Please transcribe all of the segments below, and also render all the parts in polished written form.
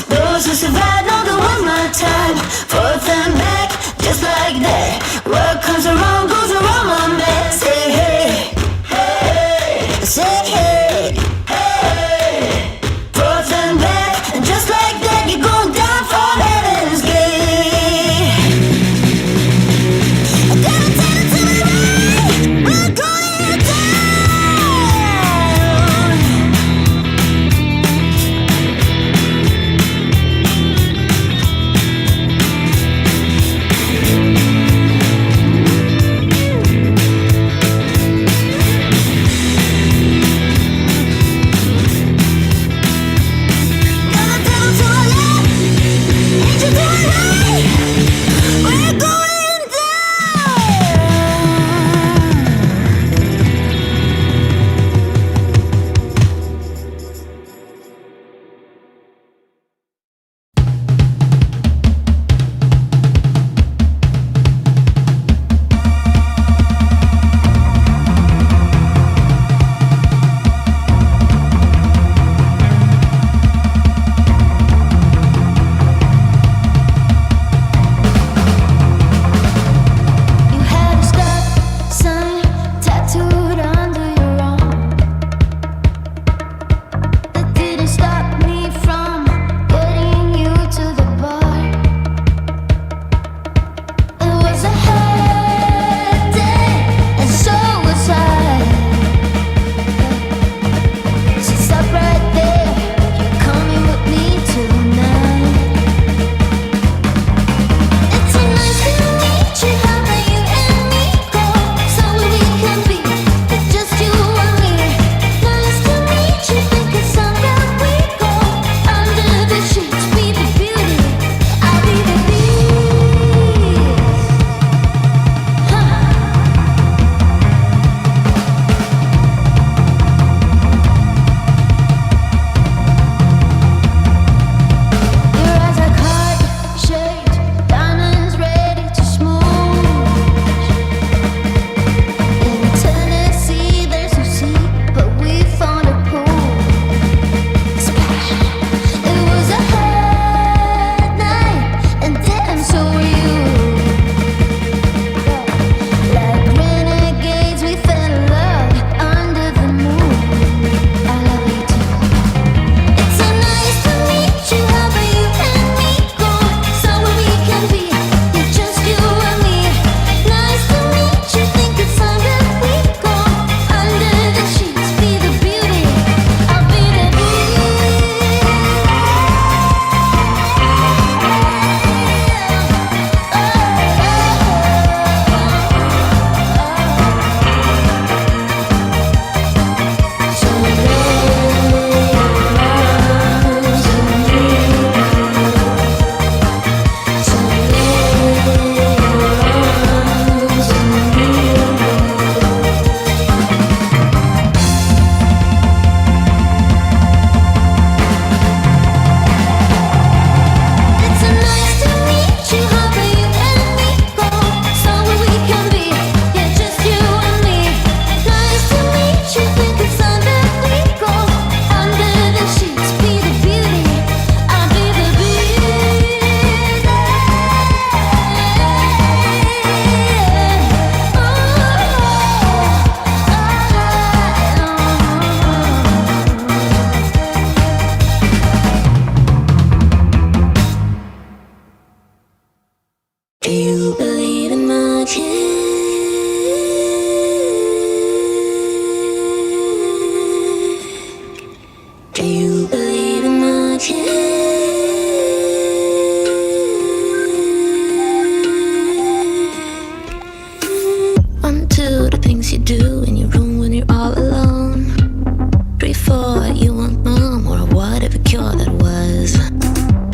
Those who survive know the ones my time.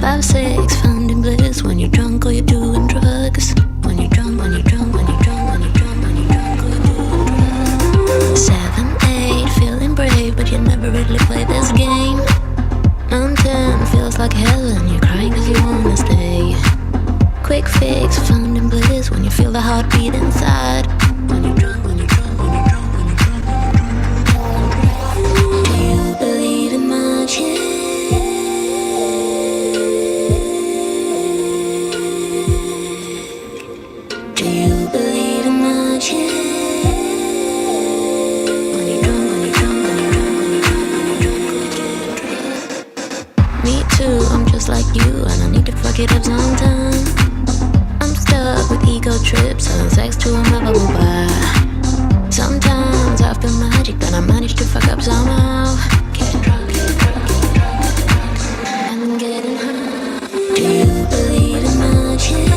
5, 6, finding bliss when you're drunk or you're doing drugs. When you're drunk, when you're drunk, when you're drunk, when you're drunk, when you're drunk or you're doing drugs. 7, 8, feeling brave, but you never really play this game. 9, 10, feels like heaven, you're crying cause you wanna stay. Quick fix, finding bliss when you feel the heartbeat inside. When you're drunk, when you're drunk, when you're drunk, when you're drunk, when you're drunk. Do you believe in magic? Do you believe in magic? When you're drunk, when you're drunk, when you're drunk, when you're drunk, when you're drunk, when you're drunk. Me too, I'm just like you, and I need to fuck it up sometime. I'm stuck with ego trips, selling sex to a lovable bar. Sometimes I feel magic, then I manage to fuck up somehow. Getting drunk, getting drunk, getting drunk, getting drunk, and I'm getting high. Do you believe in magic?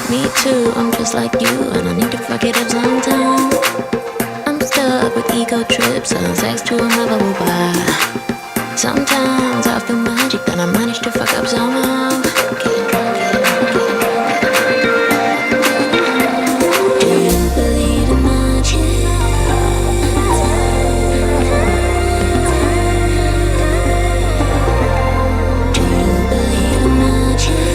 Me too, I'm just like you, and I need to fuck it up sometime. I'm stuck with ego trips, selling sex to a lovable bar. Sometimes I feel magic, then I manage to fuck up somehow. Getting drunk, getting drunk, getting drunk. Do you believe in magic? Do you believe in magic?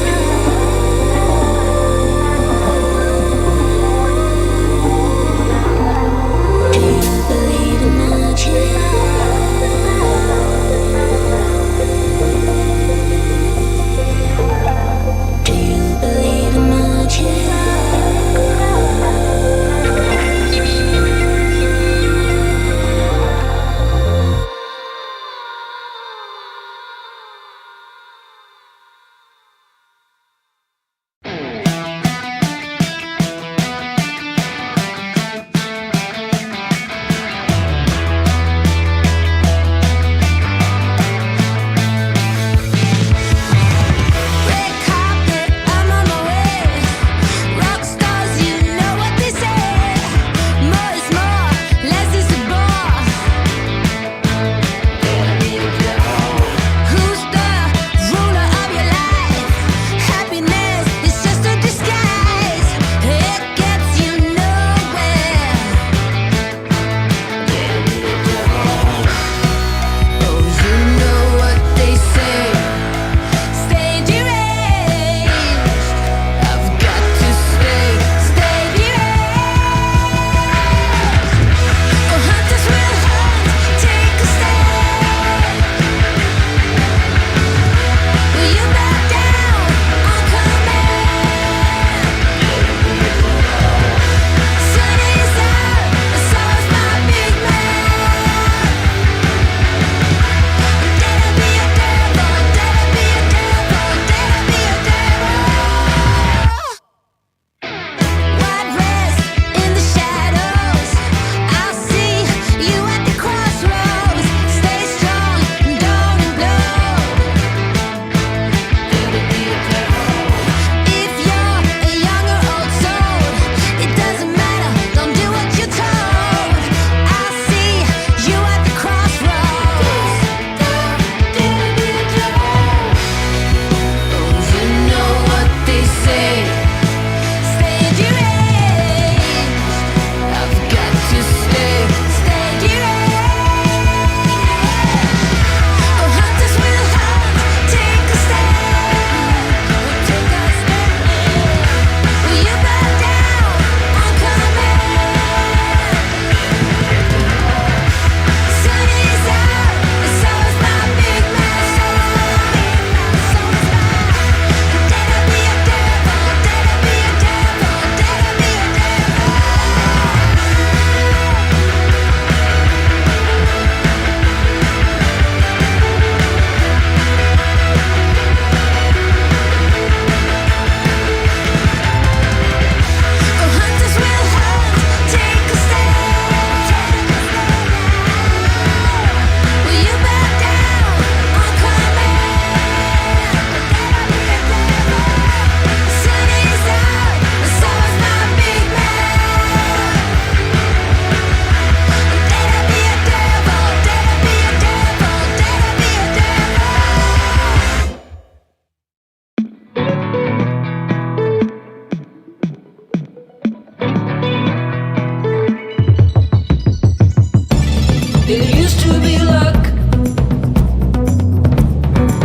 It used to be luck.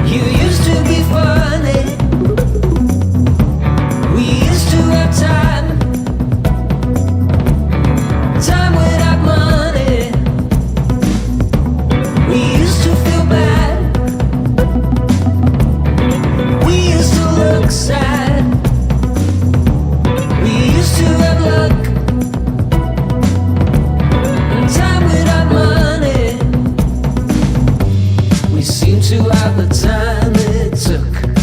You used to be funny. We used to have time. Time without money. We used to feel bad. We used to look sad. We used to have luck. And time without money. We seem to have the time it took.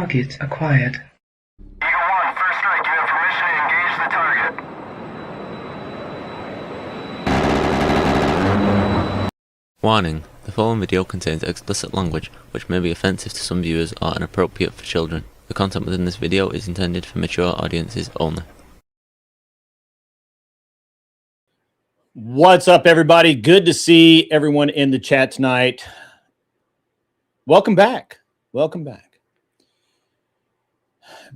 Target acquired. Eagle 1, first strike. You have permission to engage the target. Warning: the following video contains explicit language which may be offensive to some viewers or inappropriate for children. The content within this video is intended for mature audiences only. What's up, everybody? Good to see everyone in the chat tonight. Welcome back. Welcome back.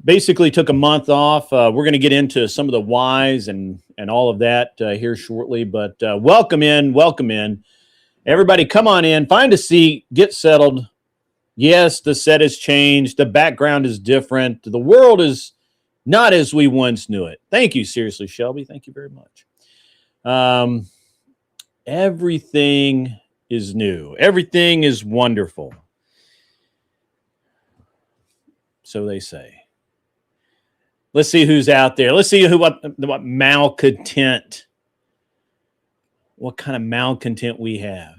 Basically took a month off. We're going to get into some of the whys and all of that here shortly, but welcome in. Welcome in. Everybody come on in, find a seat, get settled. Yes, the set has changed. The background is different. The world is not as we once knew it. Thank you, seriously, Shelby. Thank you very much. Everything is new. Everything is wonderful. So they say. Let's see who's out there. Let's see what malcontent. What kind of malcontent we have.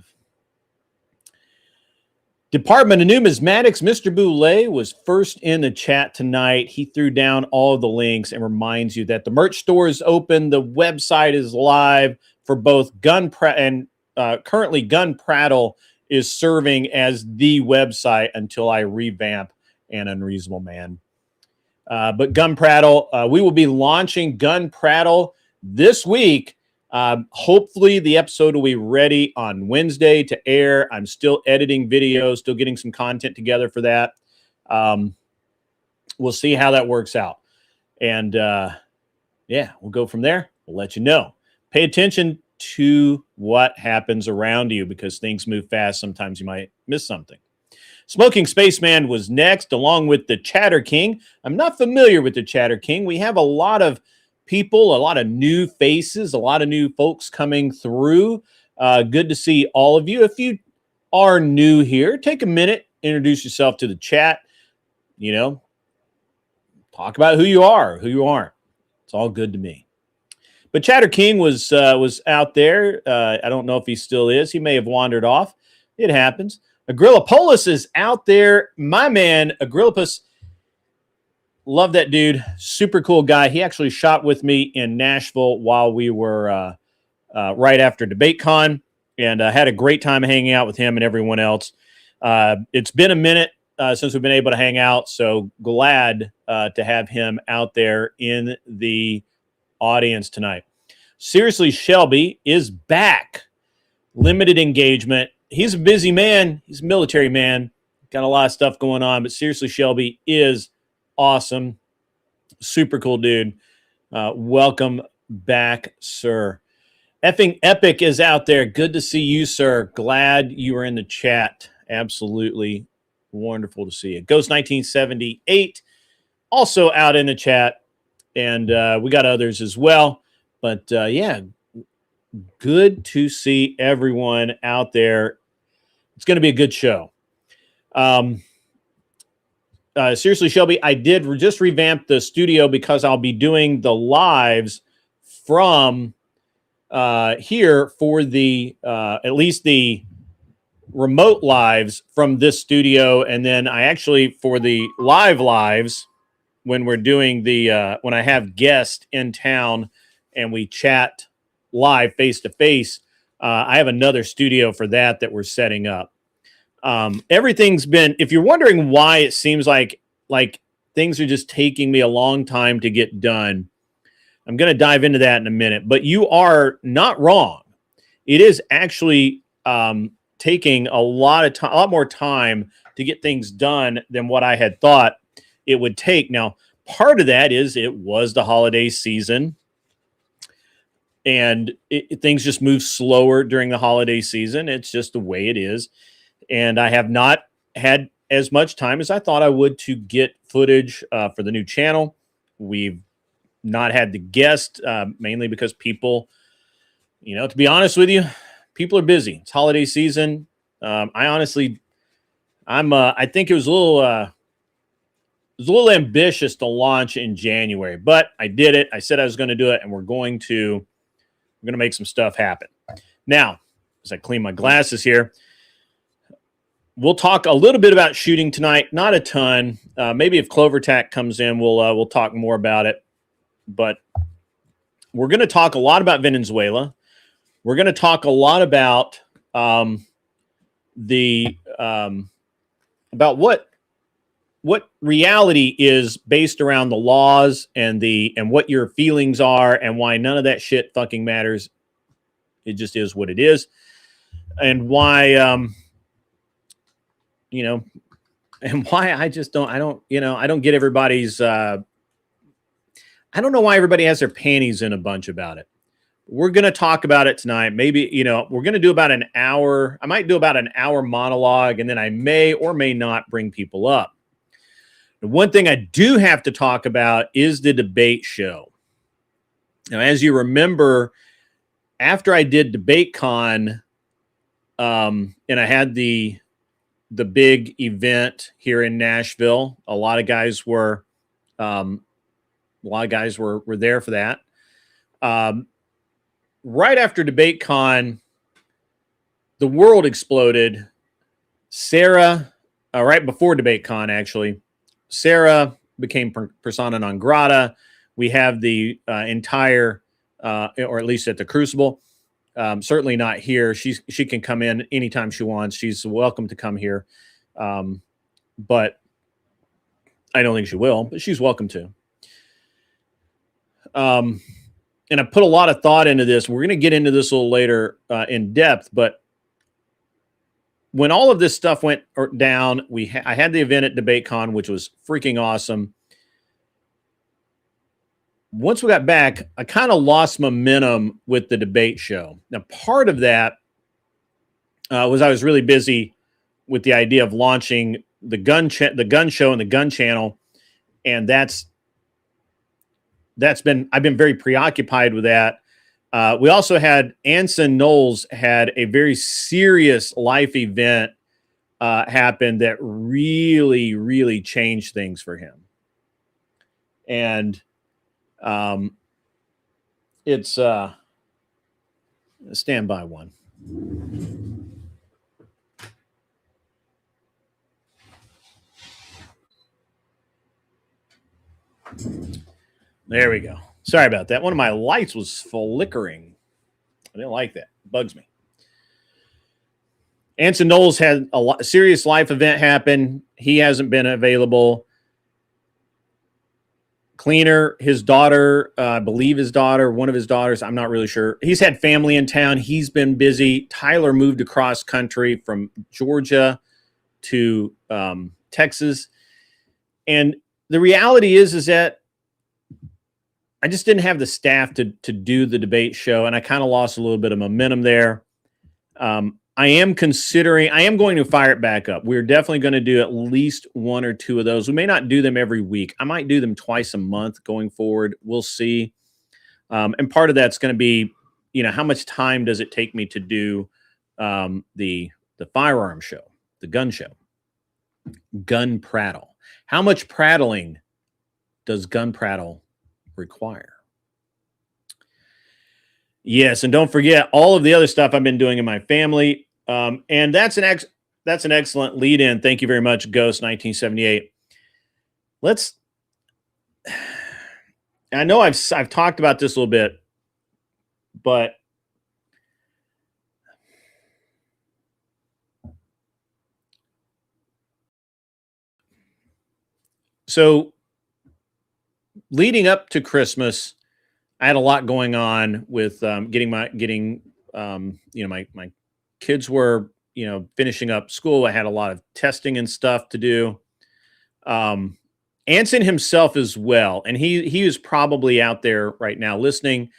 Department of Numismatics, Mr. Boulay was first in the chat tonight. He threw down all of the links and reminds you that the merch store is open. The website is live for both currently Gun Prattle is serving as the website until I revamp An Unreasonable Man. But Gun Prattle, we will be launching Gun Prattle this week. Hopefully the episode will be ready on Wednesday to air. I'm still editing videos, still getting some content together for that. We'll see how that works out. And yeah, we'll go from there. We'll let you know. Pay attention to what happens around you because things move fast. Sometimes you might miss something. Smoking Spaceman was next, along with the Chatter King. I'm not familiar with the Chatter King. We have a lot of people, a lot of new faces, a lot of new folks coming through. Good to see all of you. If you are new here, take a minute, introduce yourself to the chat. You know, talk about who you are, who you aren't. It's all good to me. But Chatter King was out there. I don't know if he still is. He may have wandered off. It happens. Agrillapolis is out there. My man, Agrillapolis. Love that dude. Super cool guy. He actually shot with me in Nashville while we were right after DebateCon, and had a great time hanging out with him and everyone else. It's been a minute since we've been able to hang out, so glad to have him out there in the audience tonight. Seriously, Shelby is back. Limited engagement. He's a busy man. He's a military man. Got a lot of stuff going on, but seriously, Shelby is awesome. Super cool dude. Welcome back, sir. Effing Epic is out there. Good to see you, sir. Glad you were in the chat. Absolutely wonderful to see you. Ghost 1978 also out in the chat. And we got others as well. But yeah, good to see everyone out there. It's going to be a good show. Seriously, Shelby, I did just revamp the studio because I'll be doing the lives from here for the at least the remote lives from this studio. And then I actually, for the lives, when we're doing the when I have guests in town and we chat live face to face, I have another studio for that we're setting up. Everything's been, if you're wondering why it seems like things are just taking me a long time to get done, I'm going to dive into that in a minute, but you are not wrong. It is actually taking a lot more time to get things done than what I had thought it would take. Now, part of that is it was the holiday season, and things just move slower during the holiday season. It's just the way it is. And I have not had as much time as I thought I would to get footage for the new channel. We've not had the guest, mainly because people, you know, to be honest with you, people are busy. It's holiday season. I think it was a little ambitious to launch in January, but I did it. I said I was going to do it, and we're going to make some stuff happen. Now, as I clean my glasses here, we'll talk a little bit about shooting tonight. Not a ton. Maybe if CloverTac comes in, we'll talk more about it. But we're going to talk a lot about Venezuela. We're going to talk a lot about about what reality is based around the laws and what your feelings are and why none of that shit fucking matters. It just is what it is, and why and why I don't get everybody's. I don't know why everybody has their panties in a bunch about it. We're going to talk about it tonight. Maybe, we're going to do about an hour. I might do about an hour monologue, and then I may or may not bring people up. The one thing I do have to talk about is the debate show. Now, as you remember, after I did DebateCon, and I had the big event here in Nashville, a lot of guys were there for that. Right after DebateCon, the world exploded. Sarah, right before DebateCon, actually, Sarah became persona non grata. We have the entire, or at least at the Crucible, certainly not here. She can come in anytime she wants. She's welcome to come here. But I don't think she will, but she's welcome to. And I put a lot of thought into this. We're going to get into this a little later in depth, but when all of this stuff went down, I had the event at DebateCon, which was freaking awesome. Once we got back, I kind of lost momentum with the debate show. Now, part of that was I was really busy with the idea of launching the gun show and the gun channel, and I've been very preoccupied with that. We also had Anson Knowles had a very serious life event happen that really, really changed things for him. And it's stand by one. There we go. Sorry about that. One of my lights was flickering. I didn't like that. It bugs me. Anson Knowles had a serious life event happen. He hasn't been available. Cleaner, his daughter, I believe one of his daughters, I'm not really sure. He's had family in town. He's been busy. Tyler moved across country from Georgia to Texas. And the reality is that I just didn't have the staff to do the debate show, and I kind of lost a little bit of momentum there. I am going to fire it back up. We're definitely going to do at least one or two of those. We may not do them every week. I might do them twice a month going forward. We'll see. And part of that's going to be, how much time does it take me to do the firearm show, the gun show, gun prattle. How much prattling does gun prattle require? Yes, and don't forget all of the other stuff I've been doing in my family. And that's an excellent lead in. Thank you very much, Ghost 1978. I know I've talked about this a little bit, but so leading up to Christmas, I had a lot going on with my kids were, finishing up school. I had a lot of testing and stuff to do. Anson himself as well. And he is probably out there right now listening.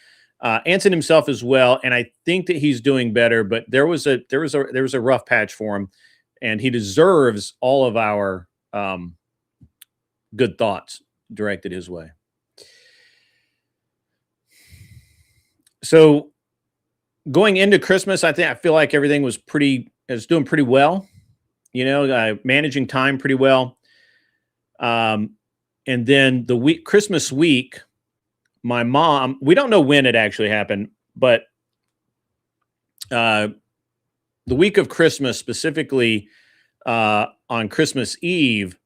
Anson himself as well. And I think that he's doing better, but there was a rough patch for him, and he deserves all of our good thoughts directed his way. So going into Christmas, I feel like everything was doing pretty well, managing time pretty well. And then Christmas week, my mom, we don't know when it actually happened, but the week of Christmas specifically, on Christmas Eve,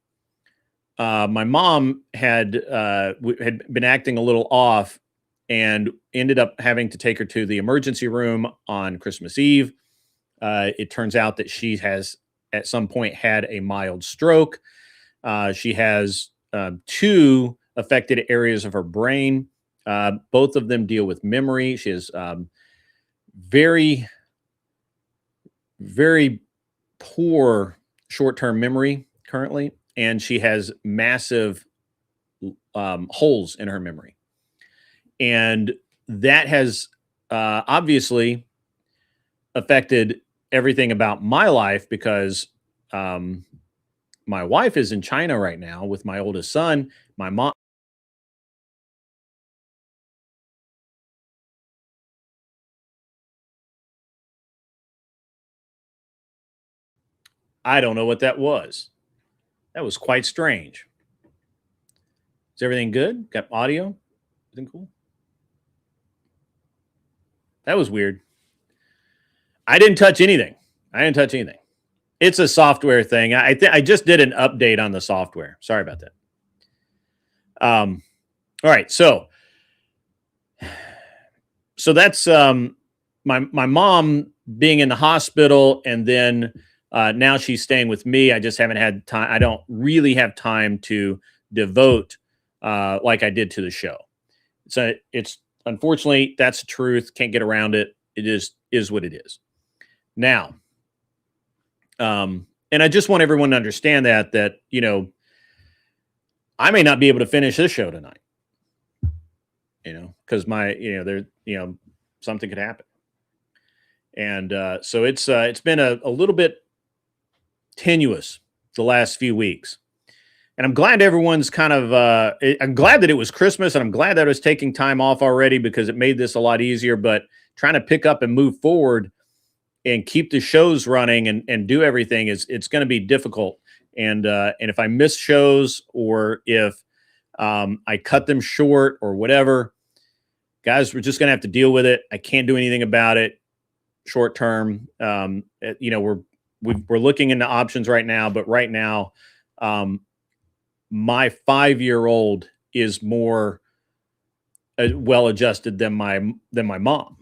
my mom had been acting a little off and ended up having to take her to the emergency room on Christmas Eve. It turns out that she has at some point had a mild stroke. She has two affected areas of her brain. Both of them deal with memory. She has very, very poor short-term memory currently, and she has massive holes in her memory. And that has obviously affected everything about my life because my wife is in China right now with my oldest son. My mom. I don't know what that was. That was quite strange. Is everything good? Got audio? Everything cool? That was weird. I didn't touch anything. It's a software thing. I just did an update on the software. Sorry about that. All right. So that's my mom being in the hospital, and then now she's staying with me. I just haven't had time. I don't really have time to devote like I did to the show. So it's unfortunately that's the truth. Can't get around it. It is what it is. Now, and I just want everyone to understand that you know I may not be able to finish this show tonight. You know, because something could happen, and so it's been a little bit tenuous the last few weeks. And I'm glad everyone's kind of, I'm glad that it was Christmas, and I'm glad that I was taking time off already because it made this a lot easier. But trying to pick up and move forward and keep the shows running and do everything it's going to be difficult. And if I miss shows or if I cut them short or whatever, guys, we're just going to have to deal with it. I can't do anything about it short term. We're looking into options right now, but right now, my 5-year-old is more well adjusted than my mom.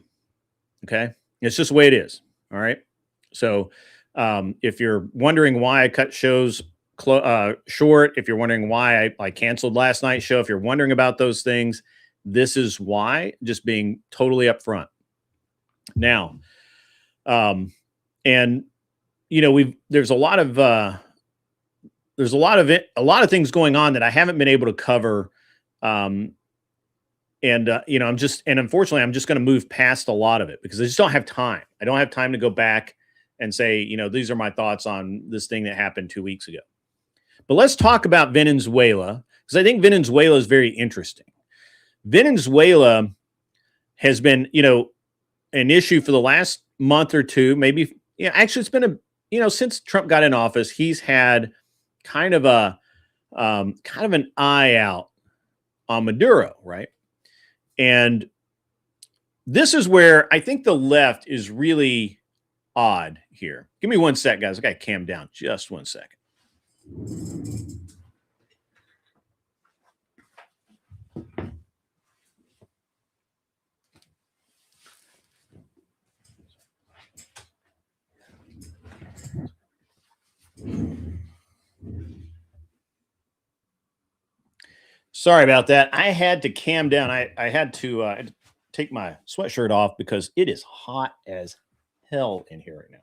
Okay, it's just the way it is. All right. So if you're wondering why I cut shows short, if you're wondering why I canceled last night's show, if you're wondering about those things, this is why. Just being totally upfront. Now, and you know there's a lot of things going on that I haven't been able to cover. Unfortunately, I'm just going to move past a lot of it because I just don't have time. I don't have time to go back and say, these are my thoughts on this thing that happened 2 weeks ago. But let's talk about Venezuela, because I think Venezuela is very interesting. Venezuela has been, an issue for the last month or two, maybe. Actually, it's been since Trump got in office, he's had kind of an eye out on Maduro, right? And this is where I think the left is really odd here. Give me 1 sec, guys. I got to cam down just 1 second. Sorry about that. I had to cam down. I had to take my sweatshirt off because it is hot as hell in here right now.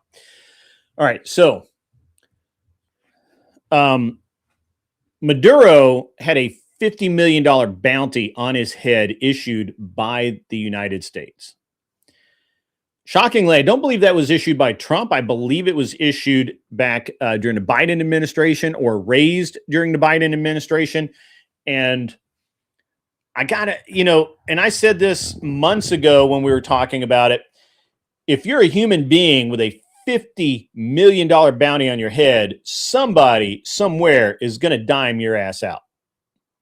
All right. So Maduro had a $50 million bounty on his head issued by the United States. Shockingly, I don't believe that was issued by Trump. I believe it was issued back during the Biden administration or raised during the Biden administration. And I gotta, and I said this months ago when we were talking about it. If you're a human being with a $50 million bounty on your head, somebody somewhere is going to dime your ass out.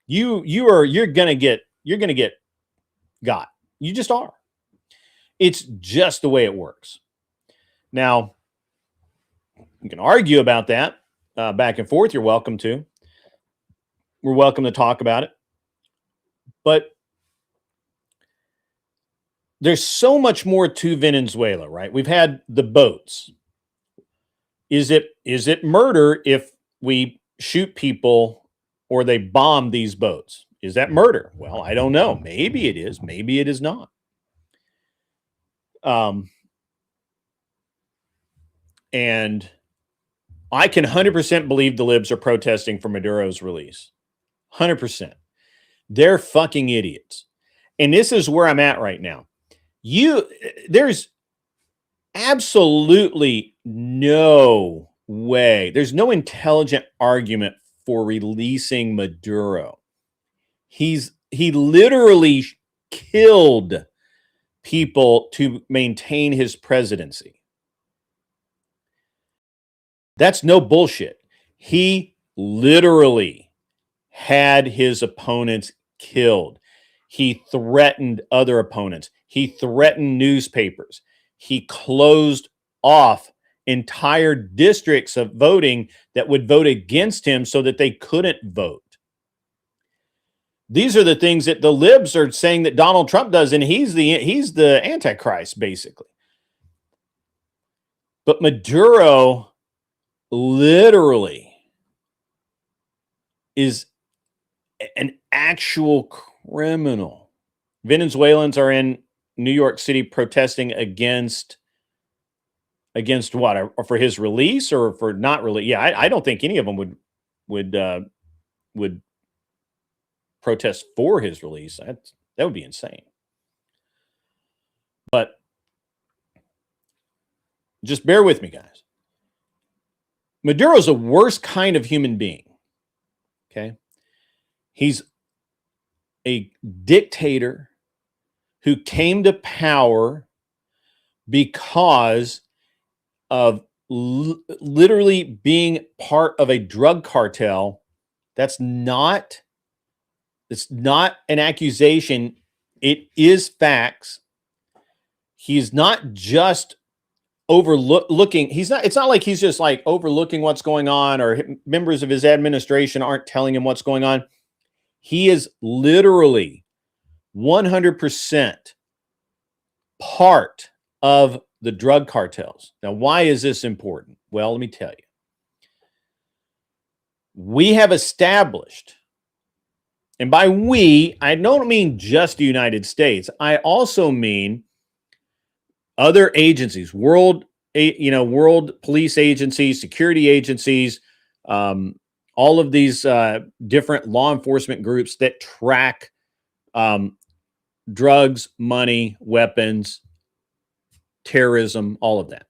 You're going to get got. You just are. It's just the way it works. Now, You can argue about that back and forth. You're welcome to. We're welcome to talk about it. But there's so much more to Venezuela, right? We've had the boats. Is it murder if we shoot people or they bomb these boats? Is that murder? Well, I don't know. Maybe it is. Maybe it is not. And I can 100% believe the libs are protesting for Maduro's release. 100%. They're fucking idiots. And this is where I'm at right now. There's absolutely no way. There's no intelligent argument for releasing Maduro. He literally killed people to maintain his presidency. That's no bullshit. He literally had his opponents killed. He threatened other opponents. He threatened newspapers. He closed off entire districts of voting that would vote against him so that they couldn't vote. These are the things that the libs are saying that Donald Trump does, and he's the Antichrist, basically. But Maduro literally is an actual criminal. Venezuelans are in New York City protesting against what? Or for his release or for not release? Yeah, I don't think any of them would protest for his release. That would be insane. But just bear with me, guys. Maduro's the worst kind of human being. Okay? He's a dictator who came to power because of literally being part of a drug cartel. It's not an accusation. It is facts. He's not just overlooking. It's not like he's just like overlooking what's going on, or members of his administration aren't telling him what's going on. He is literally 100% part of the drug cartels. Now, why is this important? Well, let me tell you. We have established, and by we, I don't mean just the United States. I also mean other agencies, world police agencies, security agencies, all of these different law enforcement groups that track drugs, money, weapons, terrorism, all of that.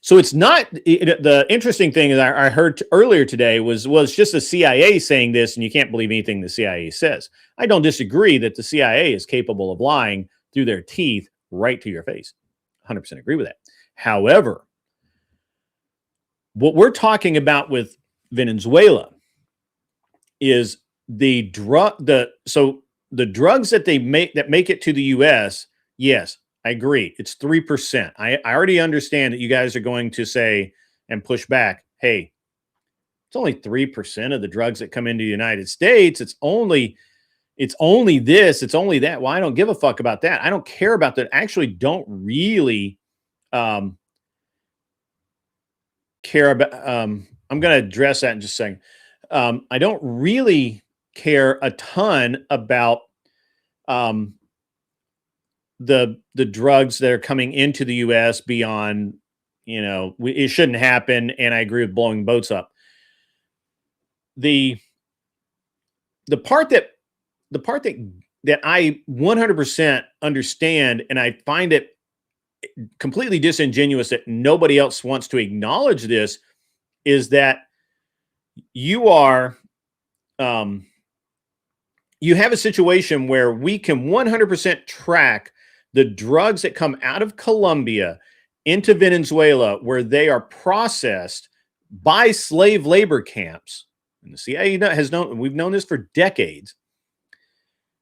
So it's not the interesting thing that I heard earlier today was just the CIA saying this, and you can't believe anything the CIA says. I don't disagree that the CIA is capable of lying through their teeth right to your face. 100% agree with that. However, what we're talking about with Venezuela is the drugs that make it to the U.S. Yes, I agree. It's 3%. I already understand that you guys are going to say and push back, hey, it's only 3% of the drugs that come into the United States. It's only this, it's only that. Well, I don't give a fuck about that. I don't care about that. I actually don't really care about, I'm going to address that in just a second. I don't really care a ton about the drugs that are coming into the U.S. beyond, it shouldn't happen. And I agree with blowing boats up. The part that I 100% understand, and I find it completely disingenuous that nobody else wants to acknowledge this, is that you have a situation where we can 100% track the drugs that come out of Colombia into Venezuela, where they are processed by slave labor camps. And the CIA has known, we've known this for decades.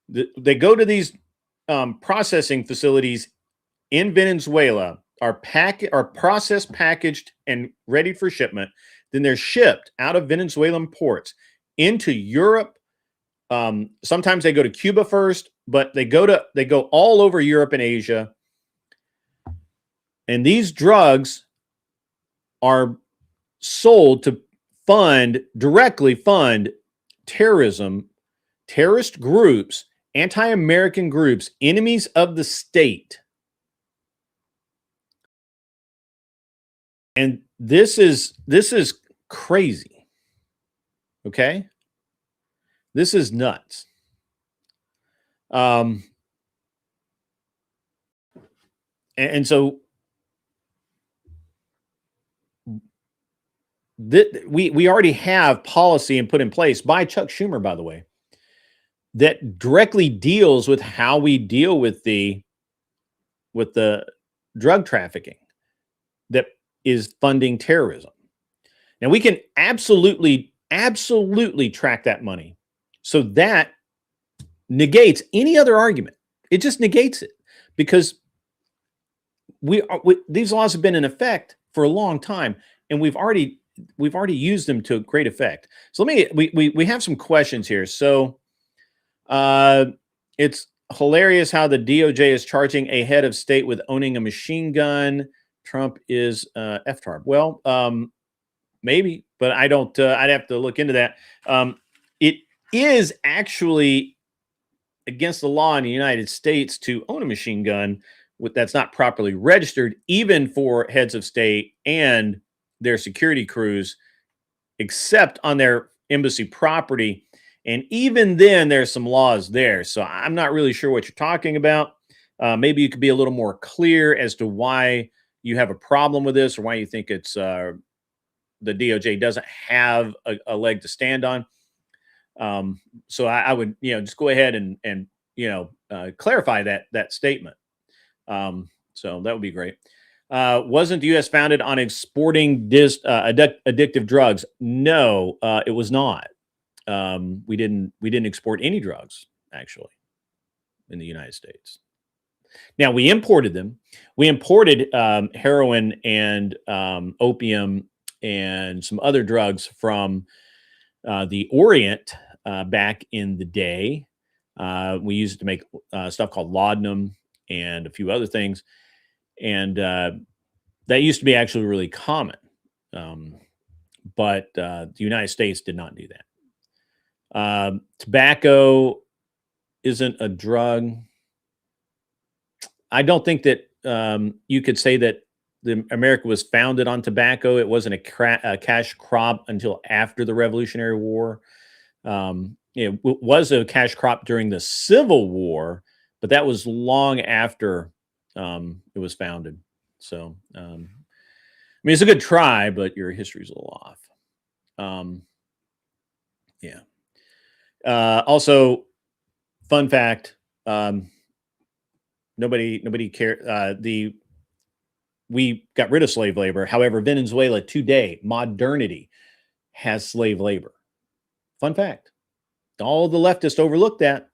They go to these processing facilities in Venezuela, are processed, packaged, and ready for shipment. Then they're shipped out of Venezuelan ports into Europe. Sometimes they go to Cuba first, but they go all over Europe and Asia. And these drugs are sold to directly fund terrorism, terrorist groups, anti-American groups, enemies of the state. And this is crazy. Okay? This is nuts. And so we already have policy and put in place by Chuck Schumer, by the way, that directly deals with how we deal with the drug trafficking that is funding terrorism. Now we can absolutely track that money. So that negates any other argument. It just negates it because these laws have been in effect for a long time, and we've already used them to great effect. So we have some questions here. So it's hilarious how the DOJ is charging a head of state with owning a machine gun. Trump is FTARP. Well, maybe, but I don't. I'd have to look into that. It is actually against the law in the United States to own a machine gun that's not properly registered, even for heads of state and their security crews, except on their embassy property. And even then, there's some laws there. So I'm not really sure what you're talking about. Maybe you could be a little more clear as to why you have a problem with this, or why you think it's the DOJ doesn't have a leg to stand on. So I would, just go ahead and clarify that statement. So that would be great. Wasn't the U.S. founded on exporting addictive drugs? No, it was not. We didn't export any drugs actually in the United States. Now we imported them. We imported heroin and opium and some other drugs from the Orient back in the day. We used it to make stuff called laudanum and a few other things. And that used to be actually really common. But the United States did not do that. Tobacco isn't a drug. I don't think that you could say that America was founded on tobacco. It wasn't a cash crop until after the Revolutionary War. It was a cash crop during the Civil War, but that was long after it was founded. So, I mean, it's a good try, but your history's a little off. Yeah. Also, fun fact, nobody cared. We got rid of slave labor. However, Venezuela today, modernity, has slave labor. Fun fact. All the leftists overlook that.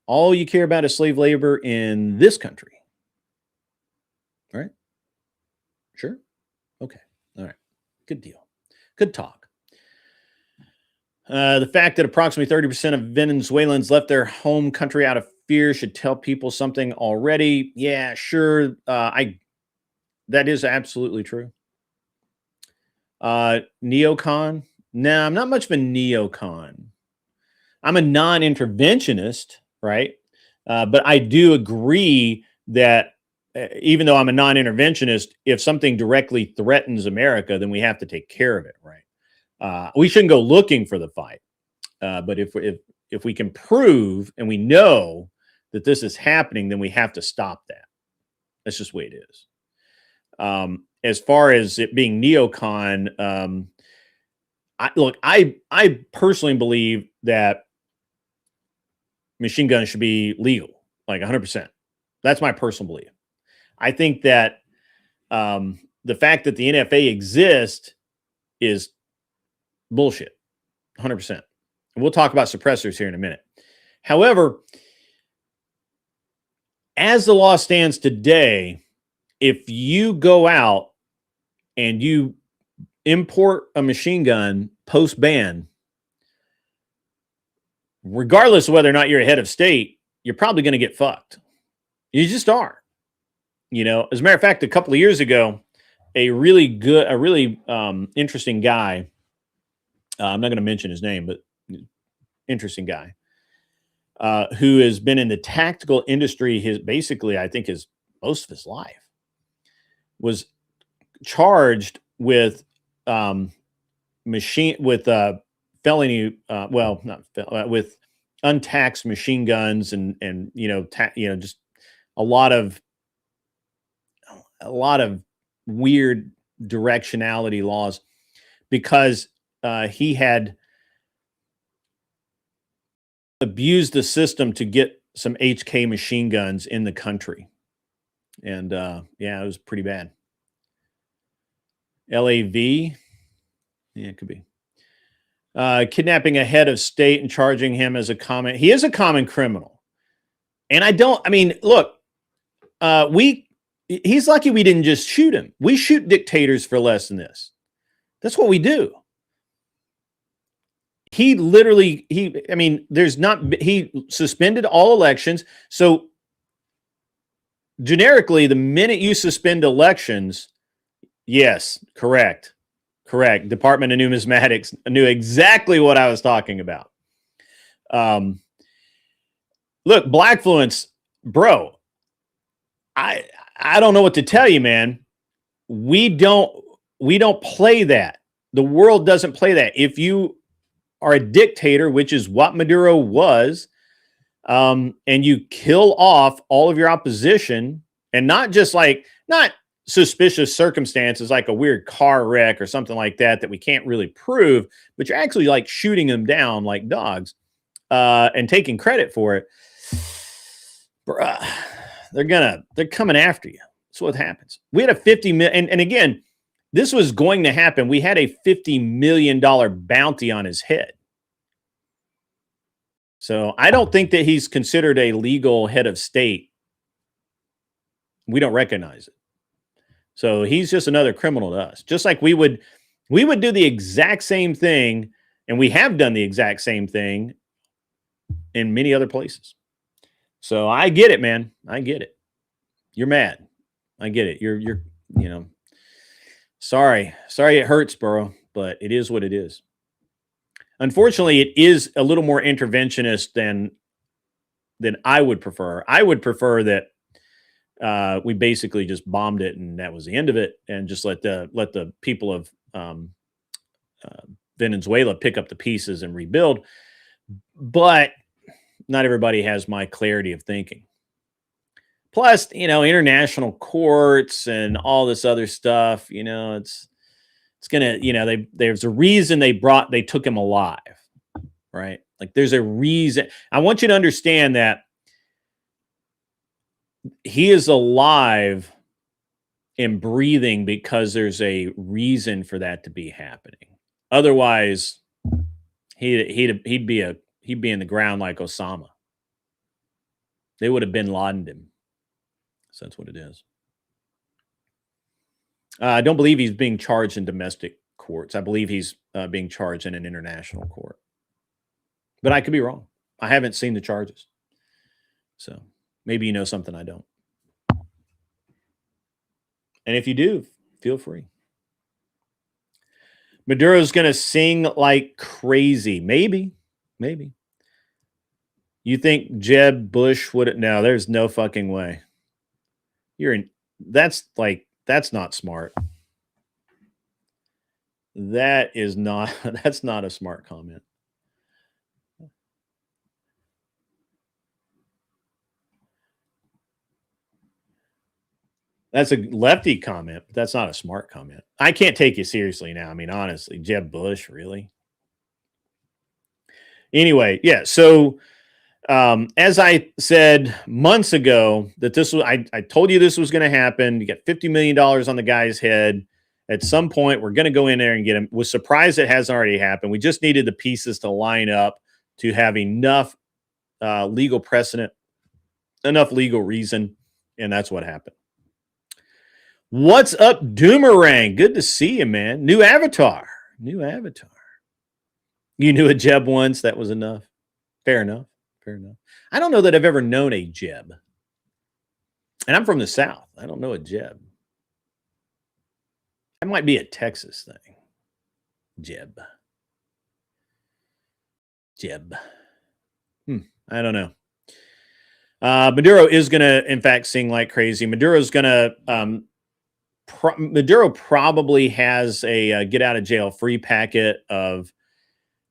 All you care about is slave labor in this country. All right? Sure? Okay. All right. Good deal. Good talk. The fact that approximately 30% of Venezuelans left their home country out of fear should tell people something already. Yeah, sure. That is absolutely true. Neocon? No, I'm not much of a neocon. I'm a non-interventionist, right? But I do agree that even though I'm a non-interventionist, if something directly threatens America, then we have to take care of it, right? We shouldn't go looking for the fight. But if we can prove and we know that this is happening, then we have to stop that. That's just the way it is. As far as it being neocon, I personally believe that machine guns should be legal, like 100%. That's my personal belief. I think that the fact that the NFA exists is bullshit, 100%. And we'll talk about suppressors here in a minute. However, as the law stands today, if you go out and you import a machine gun post-ban, regardless of whether or not you're a head of state, you're probably going to get fucked. You just are. You know, as a matter of fact, a couple of years ago, a really interesting guy, I'm not going to mention his name, but interesting guy, who has been in the tactical industry basically, I think, his most of his life, was charged with with untaxed machine guns and just a lot of weird directionality laws, because he had abused the system to get some HK machine guns in the country. And it was pretty bad. LAV, yeah, it could be. Kidnapping a head of state and charging him as he is a common criminal. And look, he's lucky we didn't just shoot him. We shoot dictators for less than this. That's what we do. He suspended all elections. So generically, the minute you suspend elections, yes, correct. Department of Numismatics knew exactly what I was talking about. Look, Blackfluence, bro, I don't know what to tell you, man. We don't play that. The world doesn't play that. If you are a dictator, which is what Maduro was, and you kill off all of your opposition, and not suspicious circumstances like a weird car wreck or something like that we can't really prove, but you're actually like shooting them down like dogs and taking credit for it, bruh, they're coming after you. That's what happens. We had a 50 million, and again, this was going to happen. We had a $50 million bounty on his head. So I don't think that he's considered a legal head of state. We don't recognize it. So he's just another criminal to us. Just like we would do the exact same thing, and we have done the exact same thing in many other places. So I get it, man. I get it. You're mad. I get it. You're sorry it hurts, bro, but it is what it is. Unfortunately, it is a little more interventionist than I would prefer. I would prefer that we basically just bombed it and that was the end of it, and just let the people of Venezuela pick up the pieces and rebuild. But not everybody has my clarity of thinking. Plus, international courts and all this other stuff, it's gonna, there's a reason they took him alive, right? Like there's a reason. I want you to understand that he is alive and breathing because there's a reason for that to be happening. Otherwise, he'd be in the ground like Osama. They would have bin Laden'd him. So that's what it is. I don't believe he's being charged in domestic courts. I believe he's being charged in an international court. But I could be wrong. I haven't seen the charges. So maybe you know something I don't. And if you do, feel free. Maduro's going to sing like crazy. Maybe. You think Jeb Bush would? No, there's no fucking way. That's not smart. That's not a smart comment. That's a lefty comment, but that's not a smart comment. I can't take you seriously now. I mean, honestly, Jeb Bush, really? Anyway, yeah. So, as I said months ago, that this was, I told you this was going to happen. You got $50 million on the guy's head. At some point, we're going to go in there and get him. Was surprised it hasn't already happened. We just needed the pieces to line up to have enough legal precedent, enough legal reason, and that's what happened. What's up, Doomerang? Good to see you, man. New avatar. New avatar. You knew a Jeb once. That was enough. Fair enough. Fair enough. I don't know that I've ever known a Jeb. And I'm from the South. I don't know a Jeb. That might be a Texas thing. Jeb. Jeb. I don't know. Maduro is going to, in fact, sing like crazy. Maduro's going to... Maduro probably has a get out of jail free packet of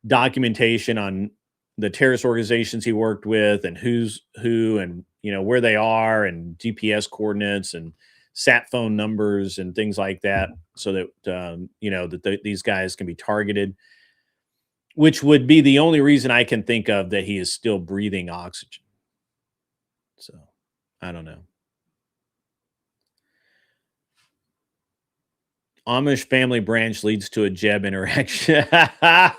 documentation on the terrorist organizations he worked with and who's who and where they are and GPS coordinates and sat phone numbers and things like that, so that these guys can be targeted, which would be the only reason I can think of that he is still breathing oxygen. So I don't know. Amish family branch leads to a Jeb interaction. Fair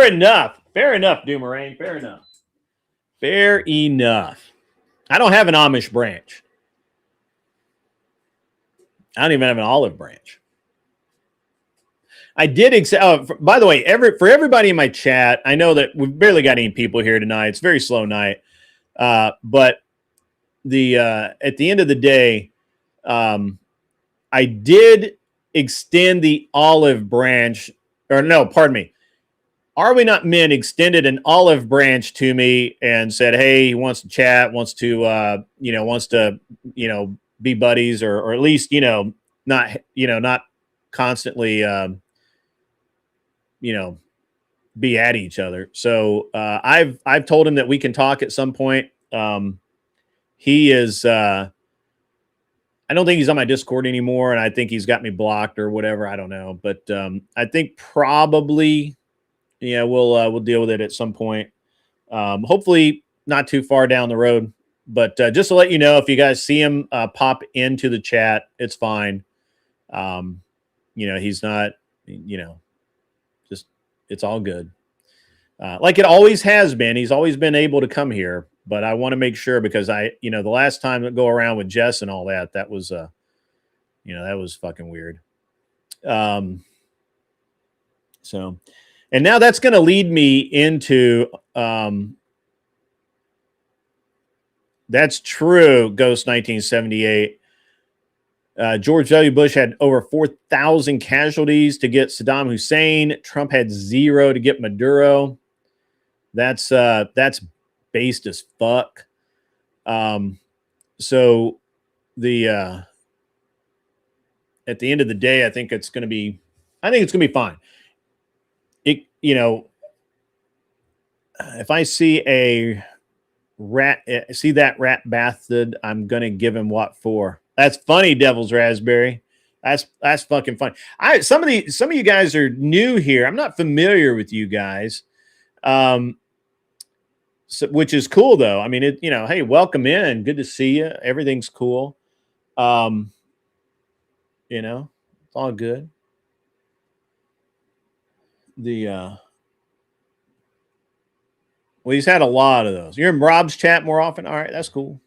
enough. Fair enough, Doomerang. Fair enough. Fair enough. I don't have an Amish branch. I don't even have an olive branch. I did. By the way, for everybody in my chat, I know that we've barely got any people here tonight. It's a very slow night. But at the end of the day, I did extend the olive branch, or no, pardon me. Are We Not Men extended an olive branch to me and said, hey, he wants to chat, wants to be buddies, or at least, not constantly, be at each other. So I've told him that we can talk at some point. He is, I don't think he's on my Discord anymore, and I think he's got me blocked or whatever. I don't know, but I think probably, we'll deal with it at some point. Hopefully, not too far down the road. But just to let you know, if you guys see him pop into the chat, it's fine. He's not, just it's all good. Like it always has been. He's always been able to come here. But I want to make sure, because the last time that go around with Jess and all that, that was, that was fucking weird. So, and now that's going to lead me into, that's true, Ghost 1978. George W. Bush had over 4,000 casualties to get Saddam Hussein. Trump had 0 to get Maduro. That's based as fuck. So at the end of the day, I think it's going to be fine. If I see a rat, see that rat bathed, I'm going to give him what for. That's funny, Devil's Raspberry. That's fucking funny. Some of you guys are new here. I'm not familiar with you guys. So, which is cool though. I mean, hey, welcome in. Good to see you. Everything's cool. It's all good. Well, he's had a lot of those. You're in Rob's chat more often. All right, that's cool.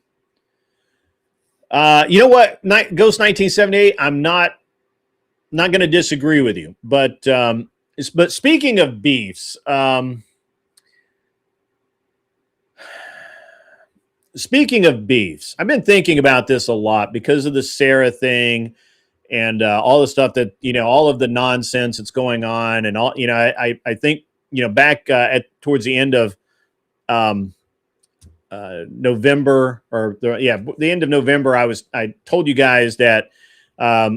You know what? Ghost 1978. I'm not going to disagree with you, but speaking of beefs, I've been thinking about this a lot because of the Sarah thing and all the stuff that, all of the nonsense that's going on. And all, I think, back towards the end of November, the end of November, I told you guys that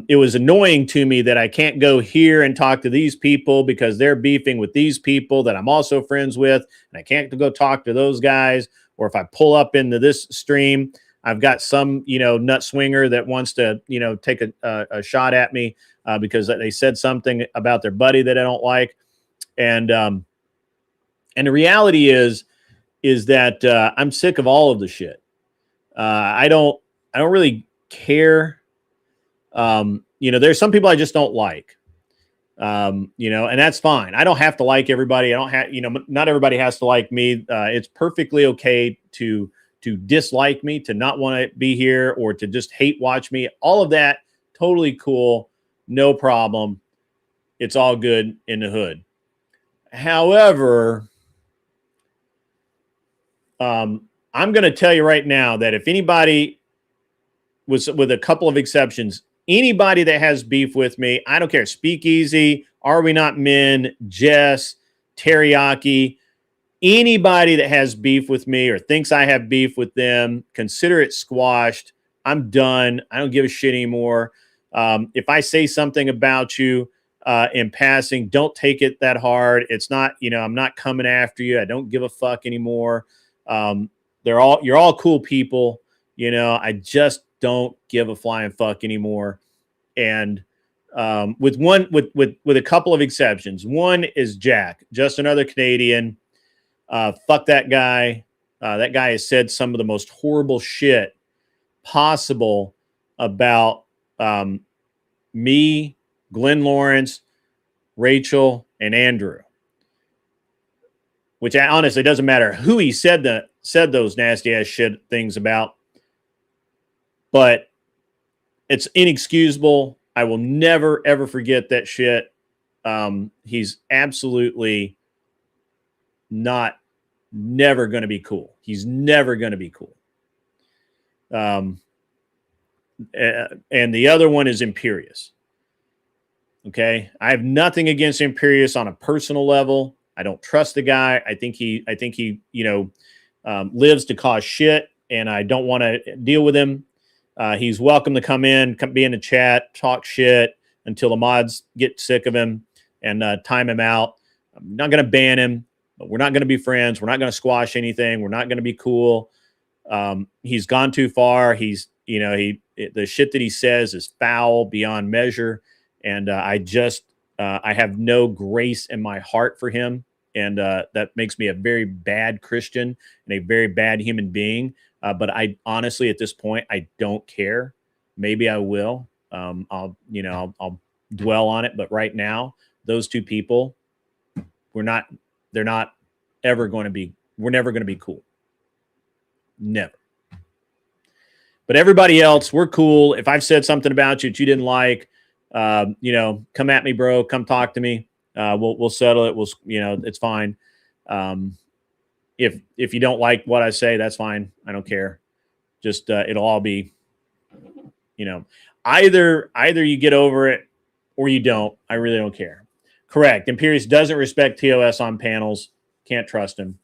it was annoying to me that I can't go here and talk to these people because they're beefing with these people that I'm also friends with, and I can't go talk to those guys. Or if I pull up into this stream, I've got some, nut swinger that wants to, take a shot at me because they said something about their buddy that I don't like. And the reality is that I'm sick of all of the shit. I don't really care. There's some people I just don't like. And that's fine. I don't have to like everybody. I don't have, not everybody has to like me. It's perfectly okay to dislike me, to not want to be here, or to just hate watch me. All of that, totally cool. No problem. It's all good in the hood. However, I'm going to tell you right now that if anybody was, with a couple of exceptions, anybody that has beef with me, I don't care. Speakeasy, Are We Not Men, Jess, Teriyaki, anybody that has beef with me or thinks I have beef with them, consider it squashed. I'm done. I don't give a shit anymore. If I say something about you in passing, don't take it that hard. It's not, I'm not coming after you. I don't give a fuck anymore. You're all cool people. I just don't give a flying fuck anymore. And with a couple of exceptions. One is Jack, just another Canadian. Fuck that guy. That guy has said some of the most horrible shit possible about me, Glenn Lawrence, Rachel, and Andrew. Which honestly doesn't matter who he said those nasty ass shit things about, but it's inexcusable. I will never ever forget that shit. He's absolutely never going to be cool. He's never going to be cool. And the other one is Imperious. Okay. I have nothing against Imperious on a personal level. I don't trust the guy. I think he lives to cause shit, and I don't want to deal with him. He's welcome to come be in the chat, talk shit until the mods get sick of him and time him out. I'm not going to ban him, but we're not going to be friends. We're not going to squash anything. We're not going to be cool. He's gone too far. The shit that he says is foul beyond measure. And I have no grace in my heart for him. And that makes me a very bad Christian and a very bad human being. But I honestly, at this point, I don't care. Maybe I will. I'll dwell on it. But right now, those two people, we're never going to be cool. Never. But everybody else, we're cool. If I've said something about you that you didn't like, come at me, bro. Come talk to me. We'll settle it. It's fine. If you don't like what I say, that's fine. I don't care. Just it'll all be, either you get over it or you don't. I really don't care. Correct. Imperious doesn't respect TOS on panels. Can't trust him.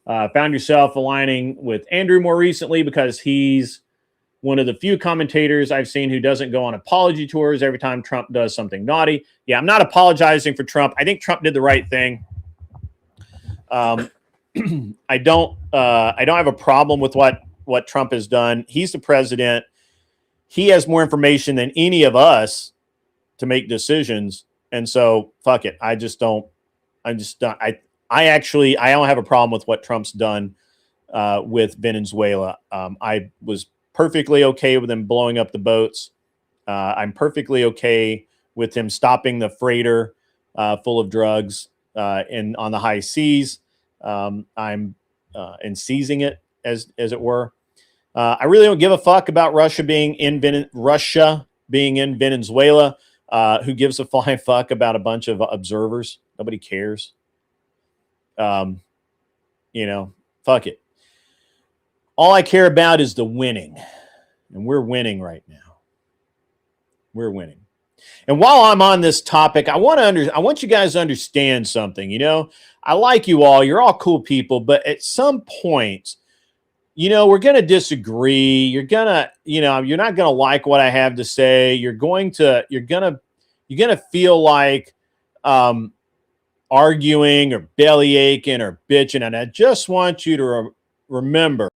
Found yourself aligning with Andrew more recently because he's one of the few commentators I've seen who doesn't go on apology tours every time Trump does something naughty. Yeah, I'm not apologizing for Trump. I think Trump did the right thing. I don't have a problem with what Trump has done. He's the president. He has more information than any of us to make decisions. And so fuck it. I don't have a problem with what Trump's done with Venezuela. I was perfectly okay with him blowing up the boats. I'm perfectly okay with him stopping the freighter full of drugs on the high seas. And seizing it as it were. I really don't give a fuck about Russia being in Venezuela. Who gives a flying fuck about a bunch of observers? Nobody cares. Fuck it. All I care about is the winning. And we're winning right now. We're winning. And while I'm on this topic, I want you guys to understand something. I like you all. You're all cool people. But at some point, we're going to disagree. You're not going to like what I have to say. You're going to feel like arguing or belly aching or bitching. And I just want you to remember.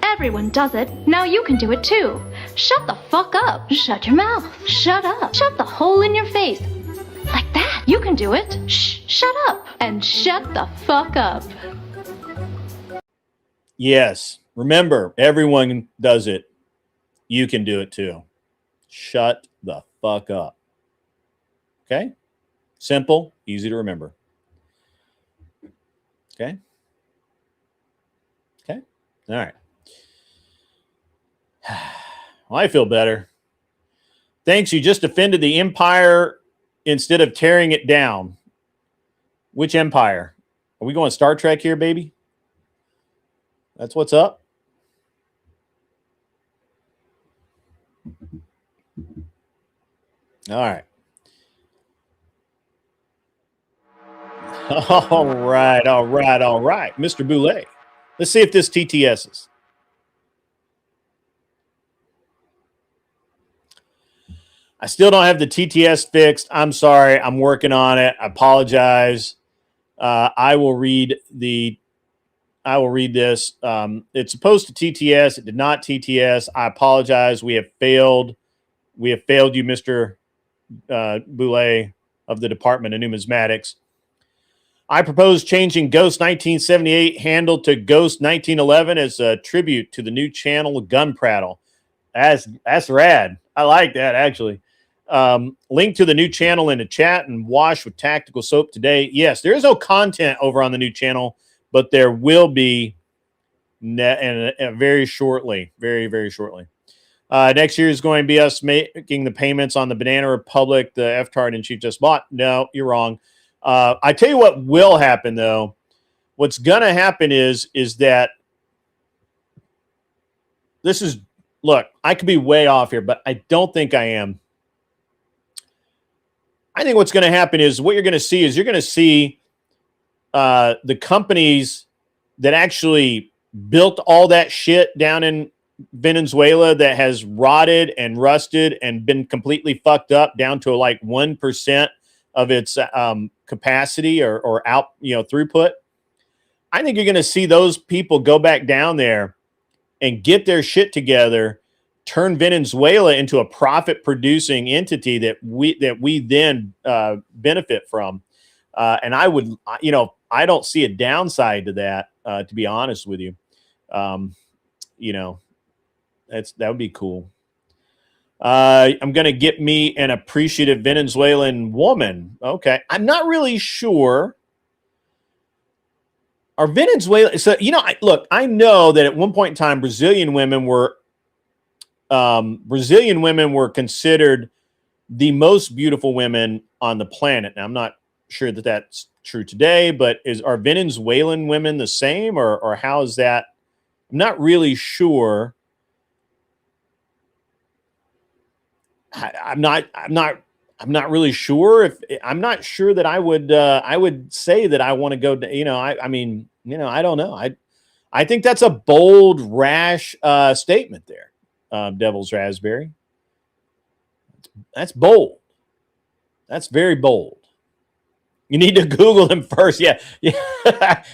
Everyone does it. Now you can do it too. Shut the fuck up. Shut your mouth. Shut up. Shut the hole in your face. Like that. You can do it. Shh. Shut up. And shut the fuck up. Yes. Remember, everyone does it. You can do it too. Shut the fuck up. Okay? Simple, easy to remember. Okay? Okay? All right. Well, I feel better. Thanks. You just defended the empire instead of tearing it down. Which empire? Are we going Star Trek here, baby? That's what's up. All right. All right. All right. All right. Mr. Boulay. Let's see if this TTS's. I still don't have the TTS fixed. I'm sorry. I'm working on it. I apologize. I will read this. It's supposed to TTS. It did not TTS. I apologize. We have failed. We have failed you, Mr. Boulay of the Department of Numismatics. I propose changing Ghost 1978 handle to Ghost 1911 as a tribute to the new channel Gun Prattle. That's rad. I like that, actually. Link to the new channel in the chat and wash with tactical soap today. Yes, there is no content over on the new channel, but there will be very shortly. Very, very shortly. Next year is going to be us making the payments on the Banana Republic, the F-Tard and Chief just bought. No, you're wrong. I tell you what will happen, though. What's going to happen is that this is, look, I could be way off here, but I don't think I am. I think what's going to happen is what you're going to see is you're going to see the companies that actually built all that shit down in Venezuela that has rotted and rusted and been completely fucked up down to like 1% of its capacity or out, throughput. I think you're going to see those people go back down there and get their shit together, turn Venezuela into a profit-producing entity that we then benefit from. And I would, I don't see a downside to that, to be honest with you. That would be cool. I'm going to get me an appreciative Venezuelan woman. Okay. I'm not really sure. Are Venezuela, so, look, I know that at one point in time, Brazilian women were considered the most beautiful women on the planet. Now, I'm not sure that that's true today, but are Venezuelan women the same, or how is that? I'm not really sure. I'm not really sure I'm not sure that I would say that I want to go to, I don't know. I think that's a bold, rash statement there. Devil's Raspberry. That's bold. That's very bold. You need to Google him first. Yeah.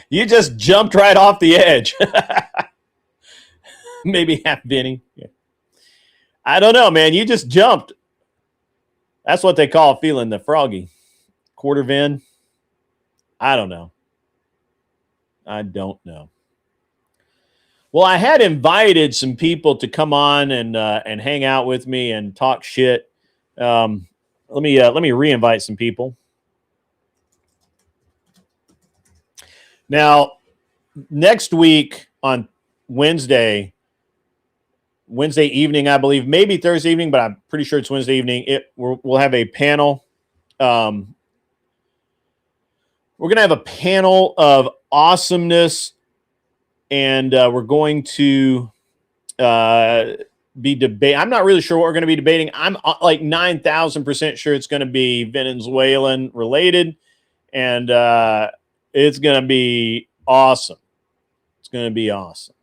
You just jumped right off the edge. Maybe half Vinny. Yeah. I don't know, man. You just jumped. That's what they call feeling the froggy. Quarter Vin. I don't know. Well, I had invited some people to come on and hang out with me and talk shit. Let me re-invite some people. Now, next week on Wednesday evening, I believe, maybe Thursday evening, but I'm pretty sure it's Wednesday evening. We'll have a panel. We're going to have a panel of awesomeness, and we're going to be debating. I'm not really sure what we're going to be debating. I'm like 9,000% sure it's going to be Venezuelan related, and it's going to be awesome. It's going to be awesome.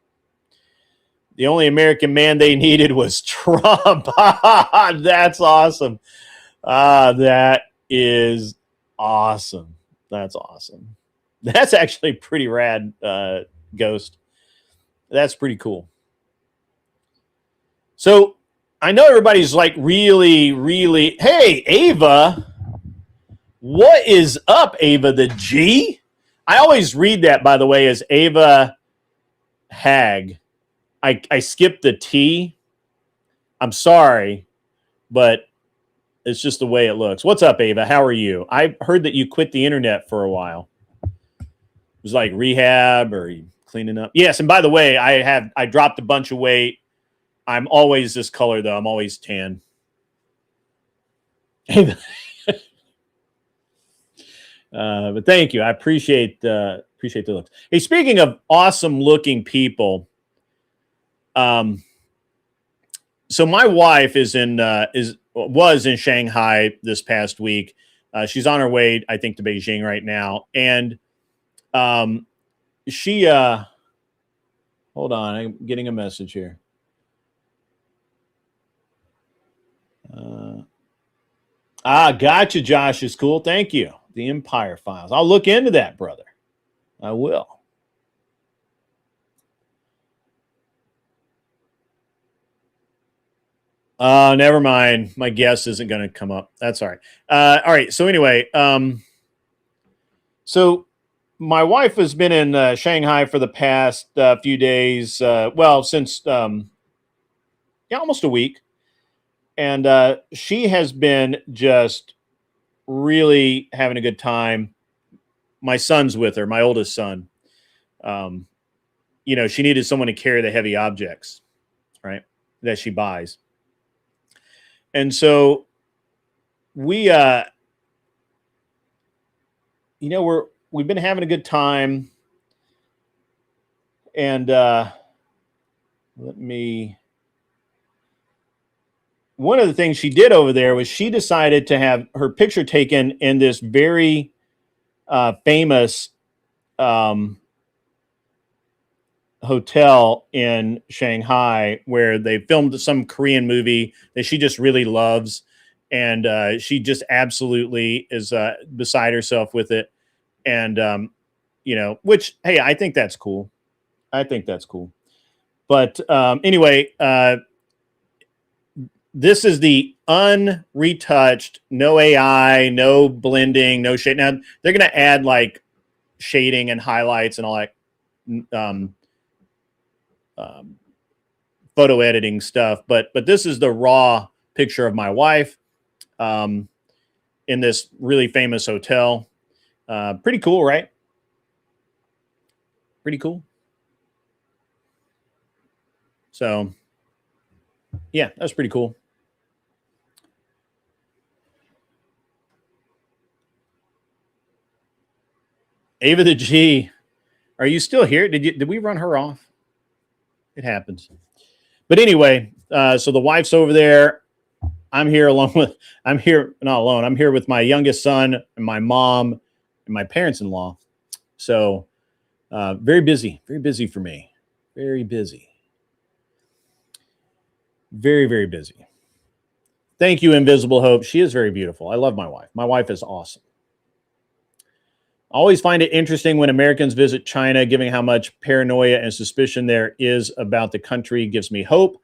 The only American man they needed was Trump. That's awesome. That is awesome. That's awesome. That's actually pretty rad, Ghost. That's pretty cool. So I know everybody's like really, really, hey, Ava, what is up, Ava the G? I always read that, by the way, as Ava Hag. I skipped the T. I'm sorry, but it's just the way it looks. What's up, Ava? How are you? I heard that you quit the internet for a while. It was like rehab, or you Cleaning up. Yes, and by the way, I dropped a bunch of weight. I'm always this color though. I'm always tan. But thank you. I appreciate the looks. Hey, speaking of awesome looking people, so my wife was in Shanghai this past week. She's on her way, I think, to Beijing right now, and she hold on, I'm getting a message here. Gotcha, Josh. Is cool. Thank you. The Empire Files. I'll look into that, brother. I will. Never mind. My guess isn't going to come up. That's all right. All right. So anyway, so my wife has been in Shanghai for the past few days. Since almost a week, and she has been just really having a good time. My son's with her, my oldest son. She needed someone to carry the heavy objects, right, that she buys. And so we've been having a good time. And one of the things she did over there was she decided to have her picture taken in this very famous hotel in Shanghai where they filmed some Korean movie that she just really loves. And she just absolutely is beside herself with it. And, which, hey, I think that's cool. But anyway, this is the unretouched, no AI, no blending, no shade. Now they're going to add like shading and highlights and all that photo editing stuff. But this is the raw picture of my wife in this really famous hotel. Pretty cool, right? Pretty cool. So, yeah, that's pretty cool. Ava the G, are you still here? Did we run her off? It happens. But anyway, so the wife's over there. I'm here not alone. I'm here with my youngest son and my mom and my parents-in-law. So very busy for me. Very busy. Very, very busy. Thank you, Invisible Hope. She is very beautiful. I love my wife. My wife is awesome. I always find it interesting when Americans visit China, given how much paranoia and suspicion there is about the country. Gives me hope.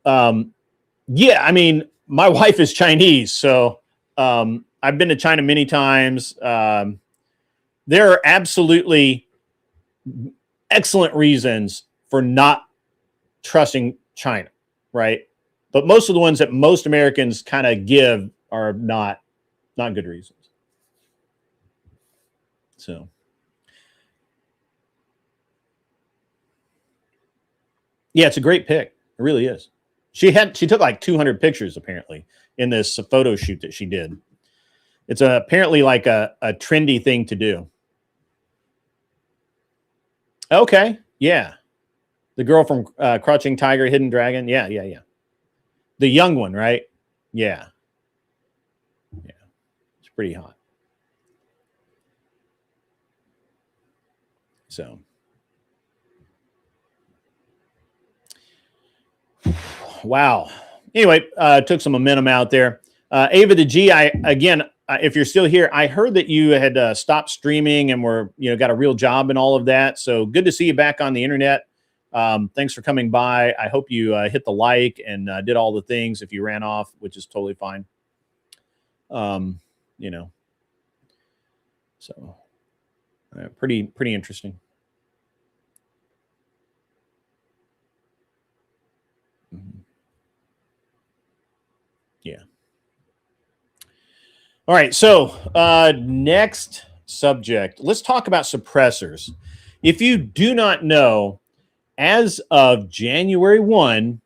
Yeah, I mean, my wife is Chinese, so I've been to China many times. There are absolutely excellent reasons for not trusting China, right? But most of the ones that most Americans kind of give are not good reasons. So, yeah, it's a great pick. It really is. She took like 200 pictures apparently in this photo shoot that she did. It's apparently like a trendy thing to do. Okay, yeah. The girl from Crouching Tiger, Hidden Dragon. Yeah. The young one, right? Yeah. It's pretty hot. So, wow. Anyway, took some momentum out there. Ava the G, if you're still here, I heard that you had stopped streaming and got a real job and all of that. So good to see you back on the internet. Thanks for coming by. I hope you hit the like and did all the things if you ran off, which is totally fine. So pretty interesting. Yeah. All right. So next subject, let's talk about suppressors. If you do not know, as of January 1,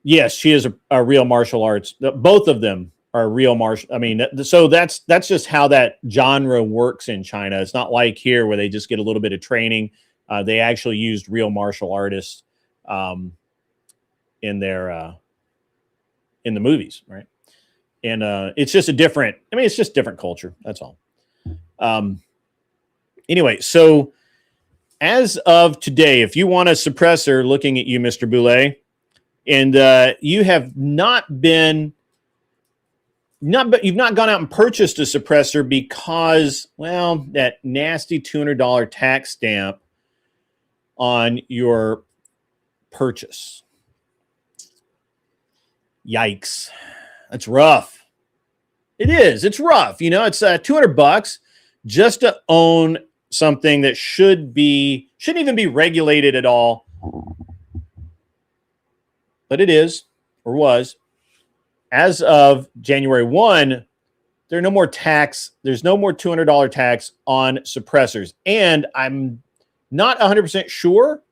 yes, she is a real martial arts. Both of them are real martial. I mean, so that's just how that genre works in China. It's not like here where they just get a little bit of training. They actually used real martial artists in their in the movies, right? And it's just a different. I mean, it's just different culture. That's all. Anyway, so as of today, if you want a suppressor, looking at you, Mr. Boulay, and you have you've not gone out and purchased a suppressor because, well, that nasty $200 tax stamp on your purchase. Yikes. That's rough. It is. It's rough. You know, it's $200 just to own something that shouldn't even be regulated at all. But it is, or was. As of January 1, there's no more $200 tax on suppressors. And I'm not 100% sure.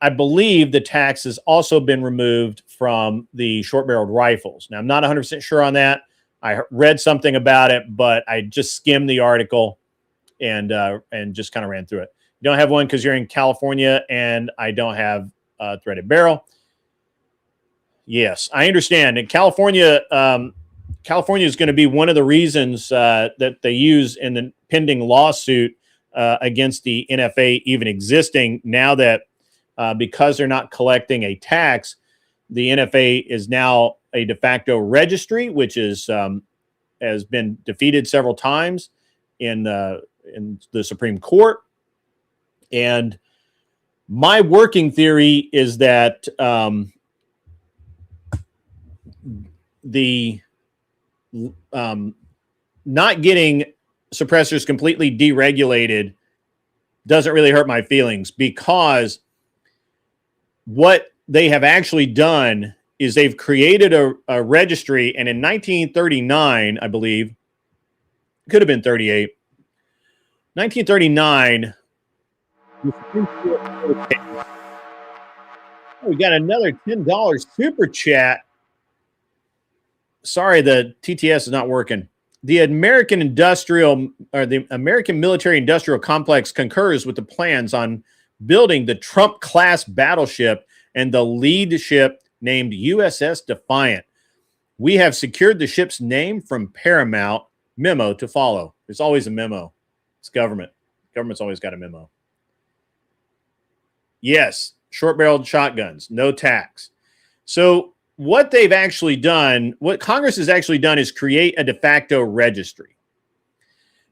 I believe the tax has also been removed from the short-barreled rifles. Now, I'm not 100% sure on that. I read something about it, but I just skimmed the article and just kind of ran through it. You don't have one because you're in California, and I don't have a threaded barrel. Yes, I understand. And California is going to be one of the reasons that they use in the pending lawsuit against the NFA even existing now that because they're not collecting a tax, the NFA is now a de facto registry, which is has been defeated several times in the Supreme Court. And my working theory is that the not getting suppressors completely deregulated doesn't really hurt my feelings, because what they have actually done is they've created a registry, and in 1939, I believe, could have been 38, 1939, we got another $10 super chat. Sorry, the TTS is not working. The American military industrial complex concurs with the plans on building the Trump class battleship and the lead ship named USS Defiant. We have secured the ship's name from Paramount. Memo to follow. There's always a memo. It's government. Government's always got a memo. Yes, short-barreled shotguns, no tax. So what they've actually done, what Congress has actually done, is create a de facto registry.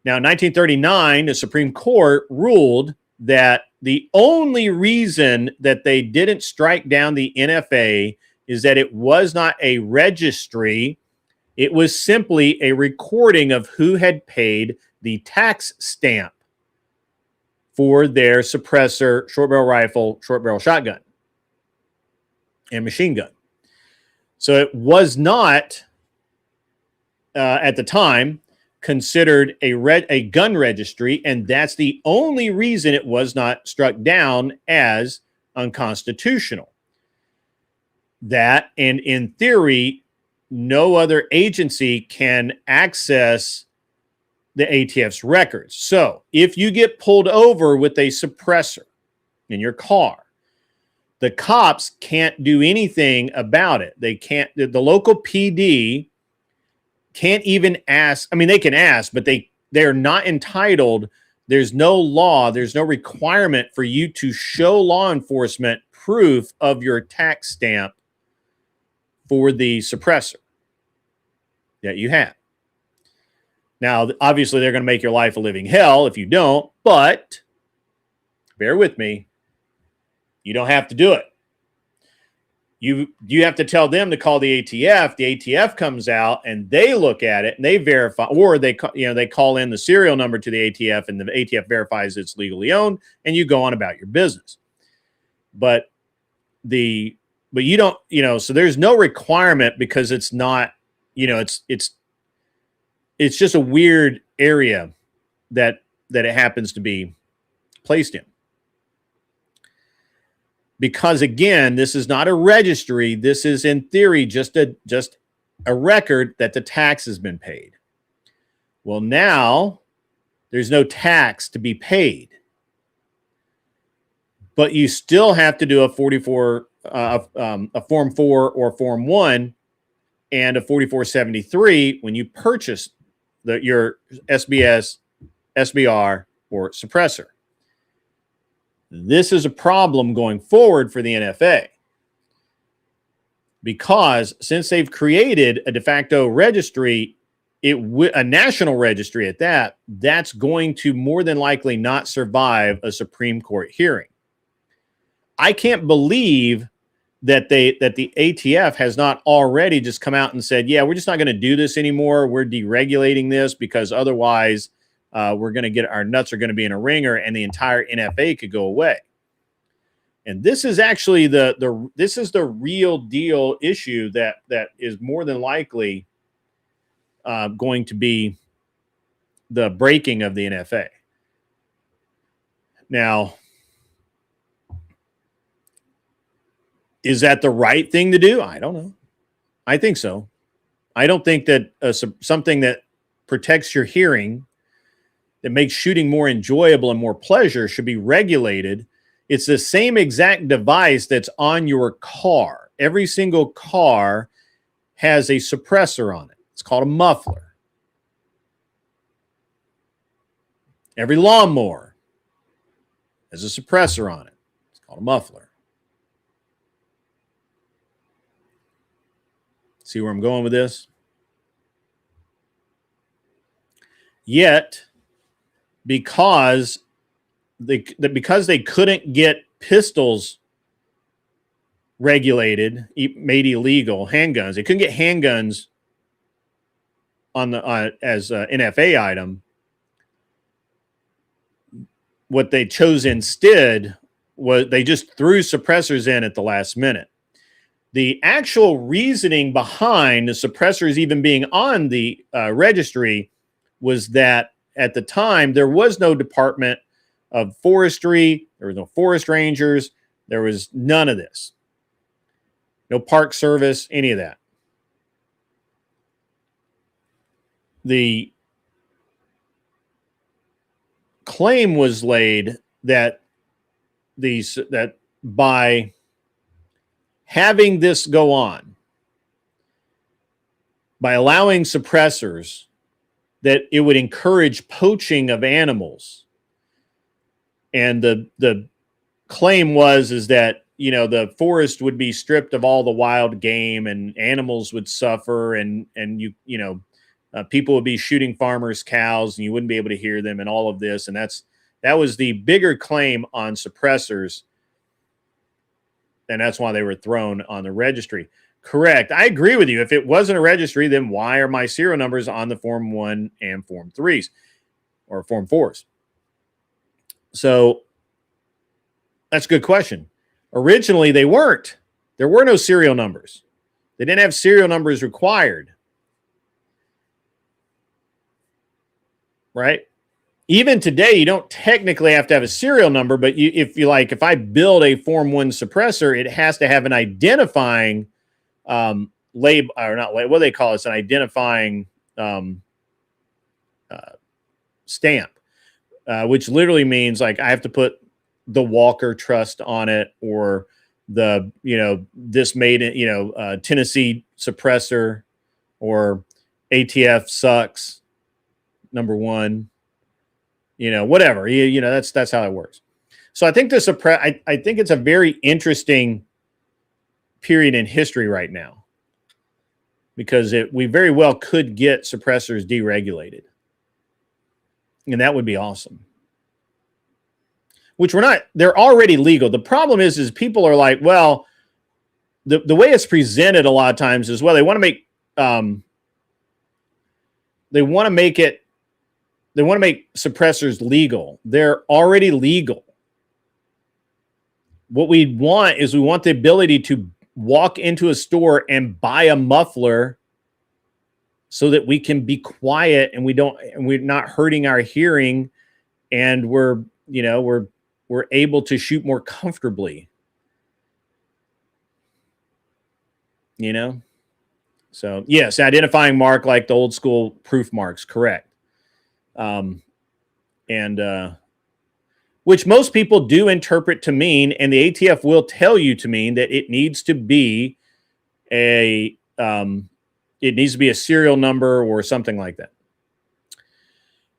Now, in 1939, the Supreme Court ruled that the only reason that they didn't strike down the NFA is that it was not a registry. It was simply a recording of who had paid the tax stamp for their suppressor, short-barrel rifle, short-barrel shotgun, and machine gun. So it was not, at the time, considered a gun registry, and that's the only reason it was not struck down as unconstitutional. That, and in theory, no other agency can access the ATF's records. So if you get pulled over with a suppressor in your car, the cops can't do anything about it. They can't, the local PD can't even ask. I mean, they can ask, but they're not entitled. There's no law. There's no requirement for you to show law enforcement proof of your tax stamp for the suppressor that you have. Now, obviously, they're going to make your life a living hell if you don't, but bear with me. You don't have to do it. You have to tell them to call the ATF. The ATF comes out and they look at it and they verify, or they call in the serial number to the ATF, and the ATF verifies it's legally owned, and you go on about your business. But you don't, so there's no requirement, because it's not, it's just a weird area that that it happens to be placed in. Because again, this is not a registry. This is in theory just a record that the tax has been paid. Well, now there's no tax to be paid, but you still have to do a 44, a Form 4 or Form 1 and a 4473 when you purchase your SBS, SBR, or suppressor. This is a problem going forward for the NFA because since they've created a de facto registry, a national registry at that, that's going to more than likely not survive a Supreme Court hearing. I can't believe that the ATF has not already just come out and said, yeah, we're just not going to do this anymore. We're deregulating this because otherwise we're going to get our nuts are going to be in a ringer and the entire NFA could go away. And this is actually this is the real deal issue that is more than likely going to be the breaking of the NFA. Now, is that the right thing to do? I don't know. I think so. I don't think that something that protects your hearing, that makes shooting more enjoyable and more pleasure, should be regulated. It's the same exact device that's on your car. Every single car has a suppressor on it. It's called a muffler. Every lawnmower has a suppressor on it. It's called a muffler. See where I'm going with this? Yet, because they couldn't get pistols regulated, made illegal, handguns. They couldn't get handguns as an NFA item. What they chose instead was they just threw suppressors in at the last minute. The actual reasoning behind the suppressors even being on the registry was that at the time, there was no Department of Forestry. There was no forest rangers. There was none of this. No Park Service, any of that. The claim was laid that by having this go on, by allowing suppressors, that it would encourage poaching of animals. And the claim is that, the forest would be stripped of all the wild game and animals would suffer and people would be shooting farmers' cows and you wouldn't be able to hear them and all of this. And that was the bigger claim on suppressors. And that's why they were thrown on the registry. Correct. I agree with you. If it wasn't a registry, then why are my serial numbers on the Form 1 and Form 3s or Form 4s? So that's a good question. Originally, they weren't. There were no serial numbers. They didn't have serial numbers required. Right? Even today, you don't technically have to have a serial number, but if I build a Form 1 suppressor, it has to have an identifying label, or not label, what do they call it? It's an identifying stamp, which literally means like I have to put the Walker Trust on it, or the this made it Tennessee suppressor, or ATF sucks #1, whatever, that's how it works. So I think this I think it's a very interesting period in history right now, because we very well could get suppressors deregulated, and that would be awesome. Which they're already legal. The problem is people are like, well, the way it's presented a lot of times is, well, they want to make suppressors legal. They're already legal. What we want the ability to walk into a store and buy a muffler so that we can be quiet and we're not hurting our hearing and we're able to shoot more comfortably. So yes, identifying mark like the old school proof marks, correct. And which most people do interpret to mean, and the ATF will tell you to mean that it needs to be a serial number or something like that.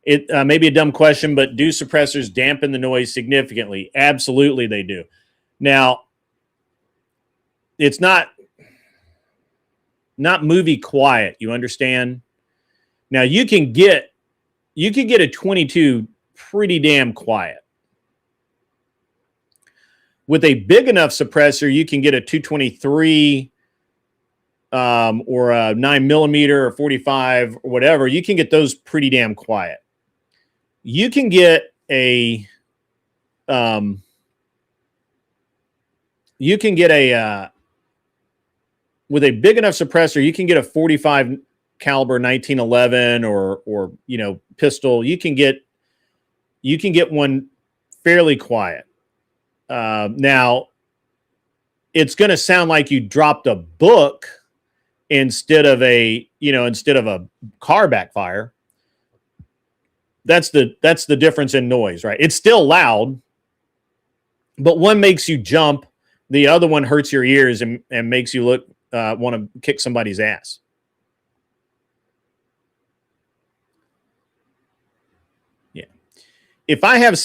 It may be a dumb question, but do suppressors dampen the noise significantly? Absolutely, they do. Now, it's not movie quiet. You understand? Now you can get a 22 pretty damn quiet. With a big enough suppressor, you can get a 223 or a 9mm or 45 or whatever. You can get those pretty damn quiet. You can get a with a big enough suppressor, you can get a 45 caliber 1911 or pistol. You can get one fairly quiet. Now, it's going to sound like you dropped a book instead of a car backfire. That's the difference in noise, right? It's still loud, but one makes you jump. The other one hurts your ears and makes you want to kick somebody's ass. Yeah. If I have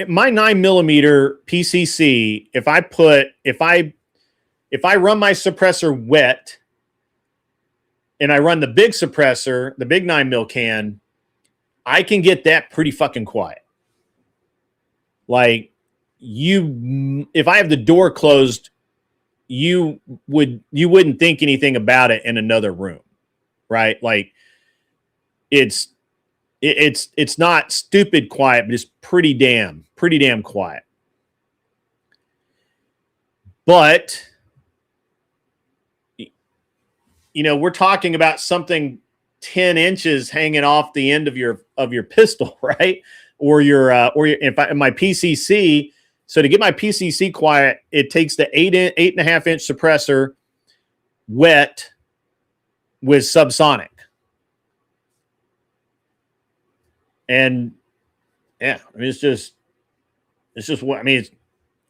my 9mm PCC, if I run my suppressor wet and I run the big suppressor, the big 9mm can, I can get that pretty fucking quiet. Like if I have the door closed, you wouldn't think anything about it in another room, right? Like it's not stupid quiet, but it's pretty damn quiet. But we're talking about something 10 inches hanging off the end of your pistol, right? Or my PCC. So to get my PCC quiet, it takes the 8.5 inch suppressor wet with subsonic. And yeah, I mean, it's just what I mean.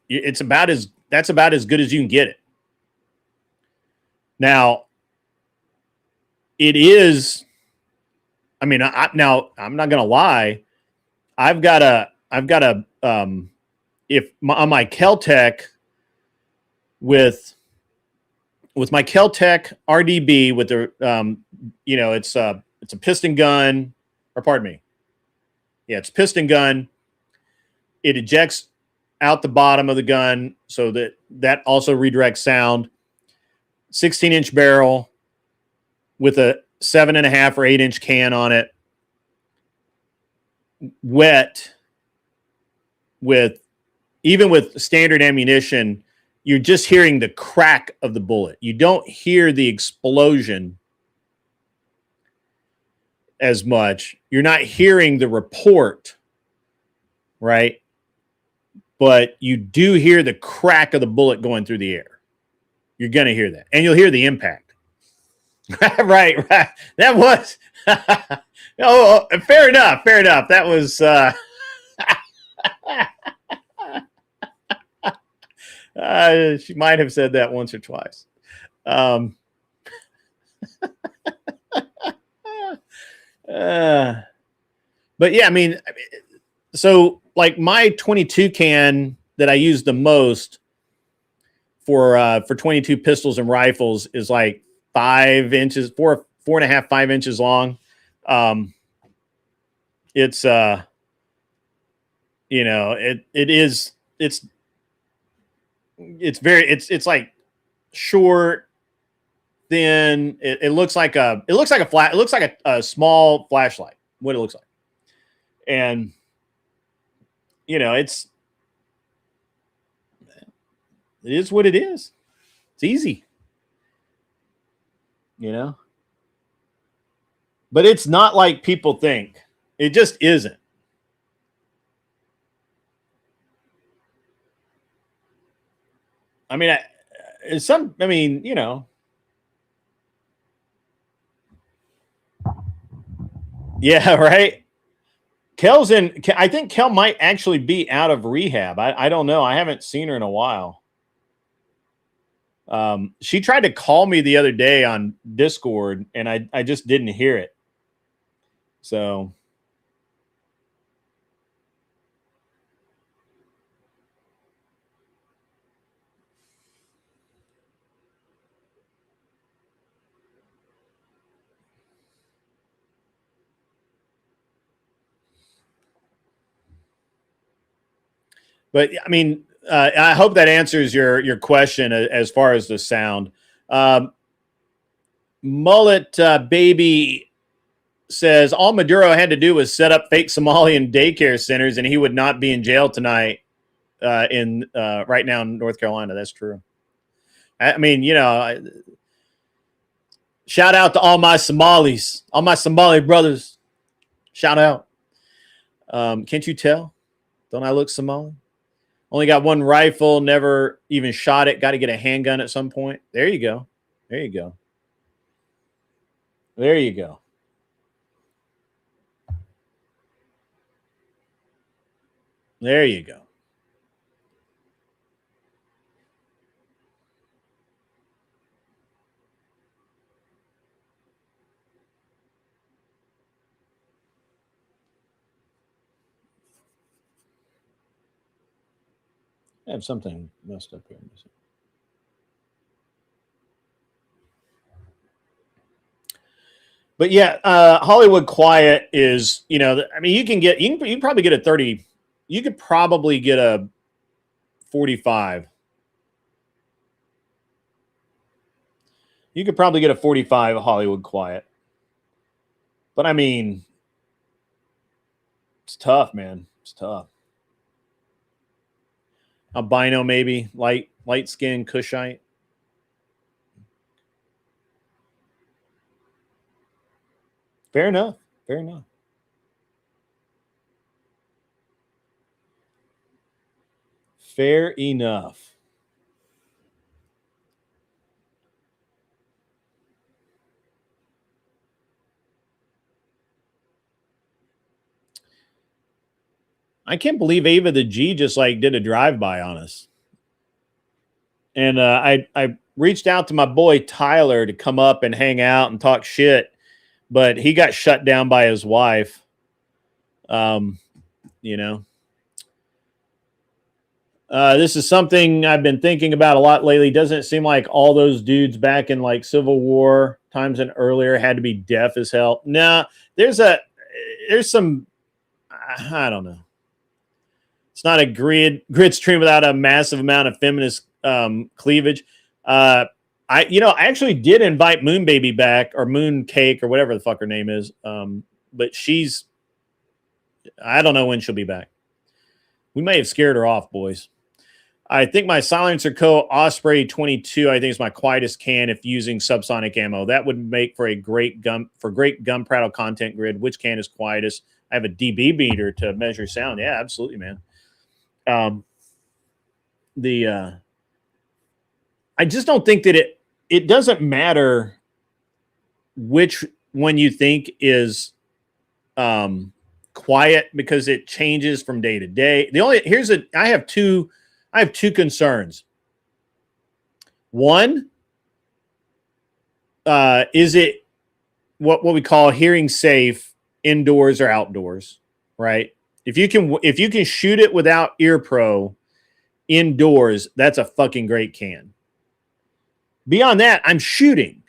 That's about as good as you can get it. Now, it is. I mean, I'm not gonna lie. I've got a on my Kel-Tec with my Kel-Tec RDB with the it's a piston gun, or pardon me. Yeah, it's piston gun. It ejects out the bottom of the gun so that also redirects sound. 16-inch barrel with a 7.5 or 8-inch can on it. Wet even with standard ammunition, you're just hearing the crack of the bullet. You don't hear the explosion as much. You're not hearing the report, right? But you do hear the crack of the bullet going through the air. You're going to hear that. And you'll hear the impact. right. That was... oh, fair enough. That was... she might have said that once or twice. But yeah, I mean, so like my 22 can that I use the most for 22 pistols and rifles is like 5 inches, 4.5, 5 inches long. It's it's like short, thin. It looks like a small flashlight. What it looks like, and it is what it is. It's easy, but it's not like people think. It just isn't. I mean, I mean, you know. Yeah, right. Kel's in. I think Kel might actually be out of rehab. I don't know. I haven't seen her in a while. She tried to call me the other day on Discord, and I just didn't hear it. So. But I mean, I hope that answers your question as far as the sound. Mullet Baby says all Maduro had to do was set up fake Somalian daycare centers, and he would not be in jail tonight. Right now in North Carolina, that's true. I mean, you know, shout out to all my Somalis, all my Somali brothers. Shout out. Can't you tell? Don't I look Somali? Only got one rifle, never even shot it. Got to get a handgun at some point. There you go. There you go. There you go. There you go. I have something messed up here. But yeah, Hollywood Quiet is, you know, I mean, you can probably get a 30. You could probably get a 45. You could probably get a 45 Hollywood Quiet. But I mean, it's tough, man. It's tough. Albino, maybe light skin, Cushite. Fair enough. Fair enough. Fair enough. I can't believe Ava the G just like did a drive-by on us. And I reached out to my boy Tyler to come up and hang out and talk shit, but he got shut down by his wife. You know. This is something I've been thinking about a lot lately. Doesn't it seem like all those dudes back in like Civil War times and earlier had to be deaf as hell? No, there's some, I don't know. It's not a grid stream without a massive amount of feminist cleavage. I actually did invite Moon Baby back, or Moon Cake, or whatever the fuck her name is. But I don't know when she'll be back. We may have scared her off, boys. I think my Silencer Co. Osprey 22, I think is my quietest can if using subsonic ammo. That would make for great gun prattle content grid. Which can is quietest? I have a dB meter to measure sound. Yeah, absolutely, man. I just don't think that it doesn't matter which one you think is quiet, because it changes from day to day. I have two concerns. One, is it what we call hearing safe indoors or outdoors, right? If you can shoot it without ear pro indoors, that's a fucking great can. Beyond that, I'm shooting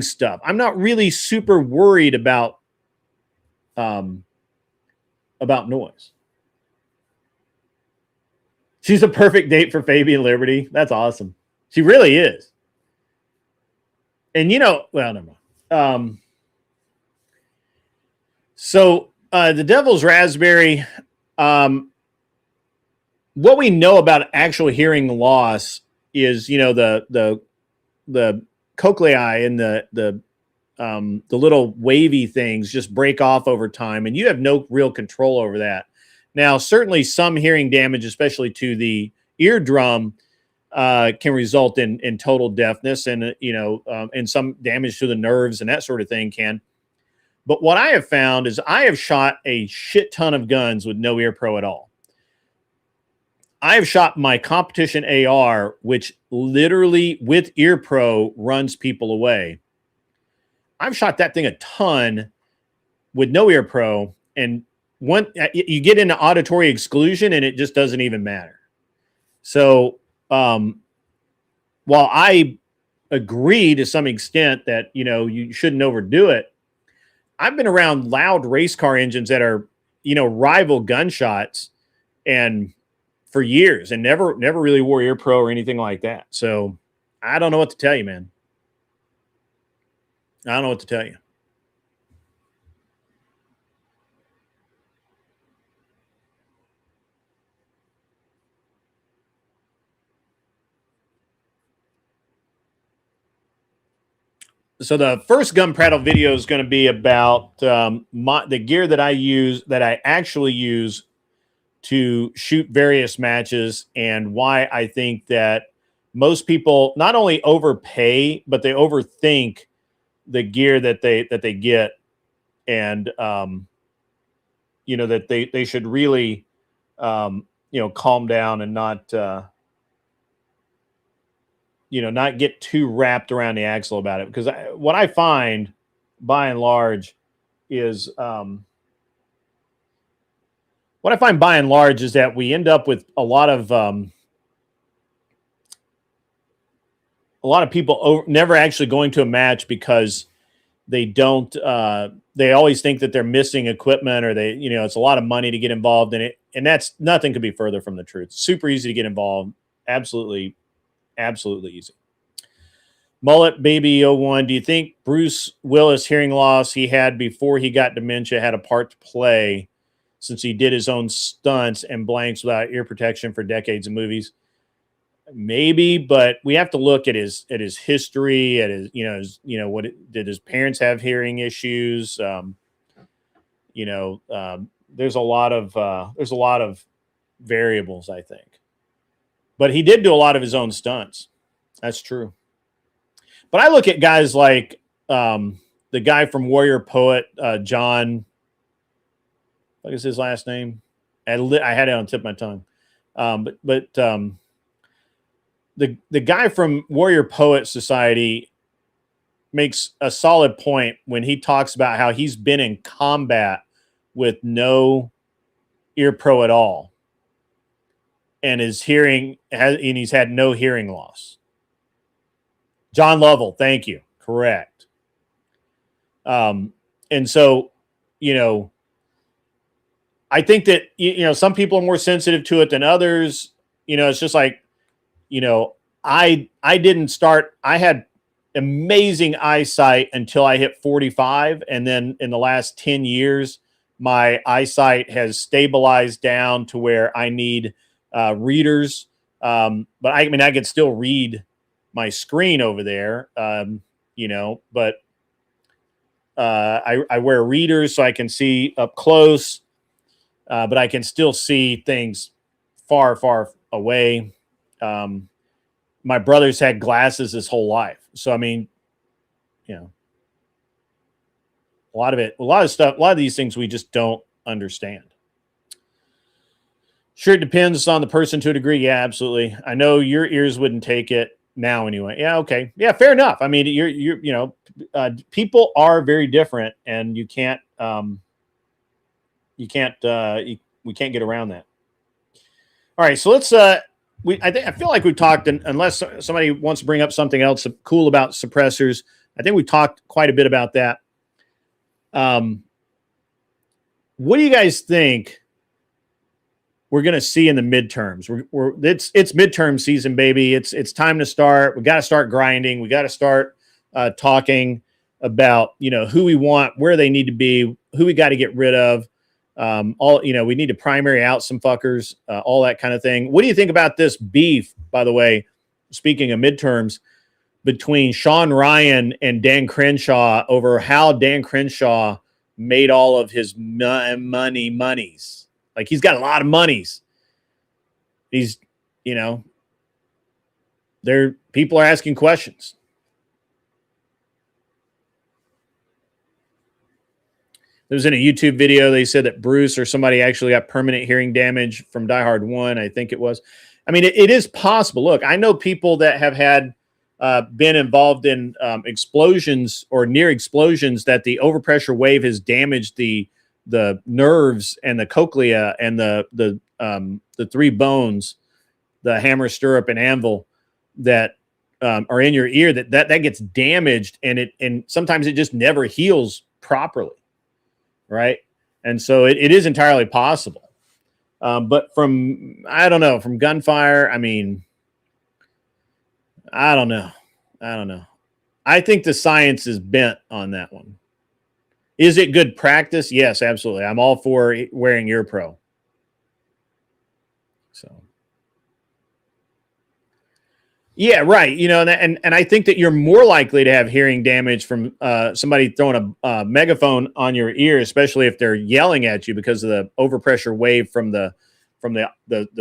stuff. I'm not really super worried about noise. She's a perfect date for Fabian Liberty. That's awesome. She really is. And never mind. So the Devil's Raspberry, what we know about actual hearing loss is, the cochlea and the little wavy things just break off over time, and you have no real control over that. Now, certainly some hearing damage, especially to the eardrum, can result in total deafness and, and some damage to the nerves and that sort of thing can. But what I have found is I have shot a shit ton of guns with no ear pro at all. I have shot my competition AR, which literally with ear pro runs people away. I've shot that thing a ton with no ear pro, and you get into auditory exclusion and it just doesn't even matter. So while I agree to some extent that, you shouldn't overdo it, I've been around loud race car engines that are, rival gunshots and for years and never really wore ear pro or anything like that. So I don't know what to tell you, man. I don't know what to tell you. So the first gun prattle video is going to be about the gear that I actually use to shoot various matches, and why I think that most people not only overpay, but they overthink the gear that they get, and that they should really calm down and not not get too wrapped around the axle about it. Because what I find by and large is that we end up with a lot of people never actually going to a match because they don't, they always think that they're missing equipment, or it's a lot of money to get involved in it. And that's nothing could be further from the truth. Super easy to get involved. Absolutely easy. Mullet Baby 01, do you think Bruce Willis' hearing loss he had before he got dementia had a part to play, since he did his own stunts and blanks without ear protection for decades of movies? Maybe, but we have to look at his history, at his, did his parents have hearing issues? There's a lot of variables, I think. But he did do a lot of his own stunts. That's true. But I look at guys like the guy from Warrior Poet, John. What is his last name? I had it on the tip of my tongue. The guy from Warrior Poet Society makes a solid point when he talks about how he's been in combat with no ear pro at all, and he's had no hearing loss. John Lovell, thank you. Correct. And so, I think that, some people are more sensitive to it than others. It's just like, I had amazing eyesight until I hit 45. And then in the last 10 years, my eyesight has stabilized down to where I need readers. But I could still read my screen over there, but I wear readers so I can see up close, but I can still see things far, far away. My brother's had glasses his whole life. So, a lot of these things we just don't understand. Sure, it depends on the person to a degree. Yeah, absolutely. I know your ears wouldn't take it now anyway. Yeah, okay. Yeah, fair enough. People are very different, and we can't get around that. All right, so let's I feel like we've talked, unless somebody wants to bring up something else cool about suppressors. I think we talked quite a bit about that. What do you guys think we're going to see in the midterms? It's midterm season, baby. It's time to start. We got to start grinding. We got to start talking about, who we want, where they need to be, who we got to get rid of. We need to primary out some fuckers, all that kind of thing. What do you think about this beef, by the way, speaking of midterms, between Sean Ryan and Dan Crenshaw over how Dan Crenshaw made all of his monies? Like, he's got a lot of monies. He's, people are asking questions. There was in a YouTube video, they said that Bruce or somebody actually got permanent hearing damage from Die Hard 1, I think it was. I mean, it is possible. Look, I know people that have had been involved in explosions or near explosions that the overpressure wave has damaged the nerves and the cochlea and the three bones, the hammer, stirrup, and anvil that are in your ear. That gets damaged, and sometimes it just never heals properly. Right. And so it is entirely possible. But from gunfire, I mean, I don't know. I think the science is bent on that one. Is it good practice? Yes, absolutely. I'm all for wearing ear pro. So. Yeah, right. And I think that you're more likely to have hearing damage from somebody throwing a megaphone on your ear, especially if they're yelling at you, because of the overpressure wave from the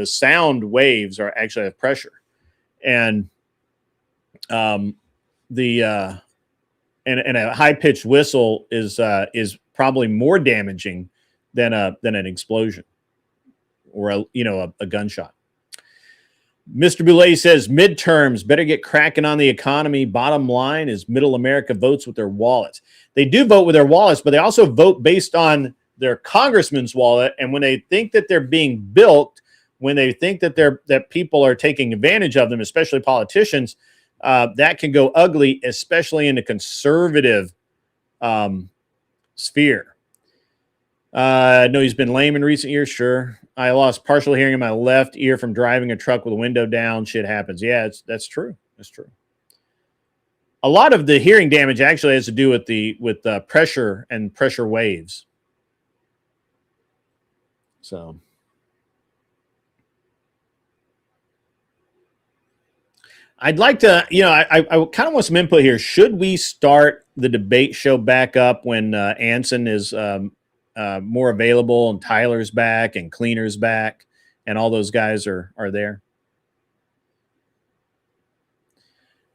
sound waves are actually have pressure, and and a high pitched whistle is probably more damaging than an explosion or a gunshot. Mr. Boulay says midterms better get cracking on the economy. Bottom line is middle America votes with their wallets. They do vote with their wallets, but they also vote based on their congressman's wallet. And when they think that they're being bilked, when they think that people are taking advantage of them, especially politicians, that can go ugly, especially in the conservative sphere. No, he's been lame in recent years. Sure. I lost partial hearing in my left ear from driving a truck with a window down. Shit happens. Yeah, that's true. That's true. A lot of the hearing damage actually has to do with the pressure and pressure waves. So I'd like to, I kind of want some input here. Should we start the debate show back up when Anson is more available and Tyler's back and Cleaner's back and all those guys are there?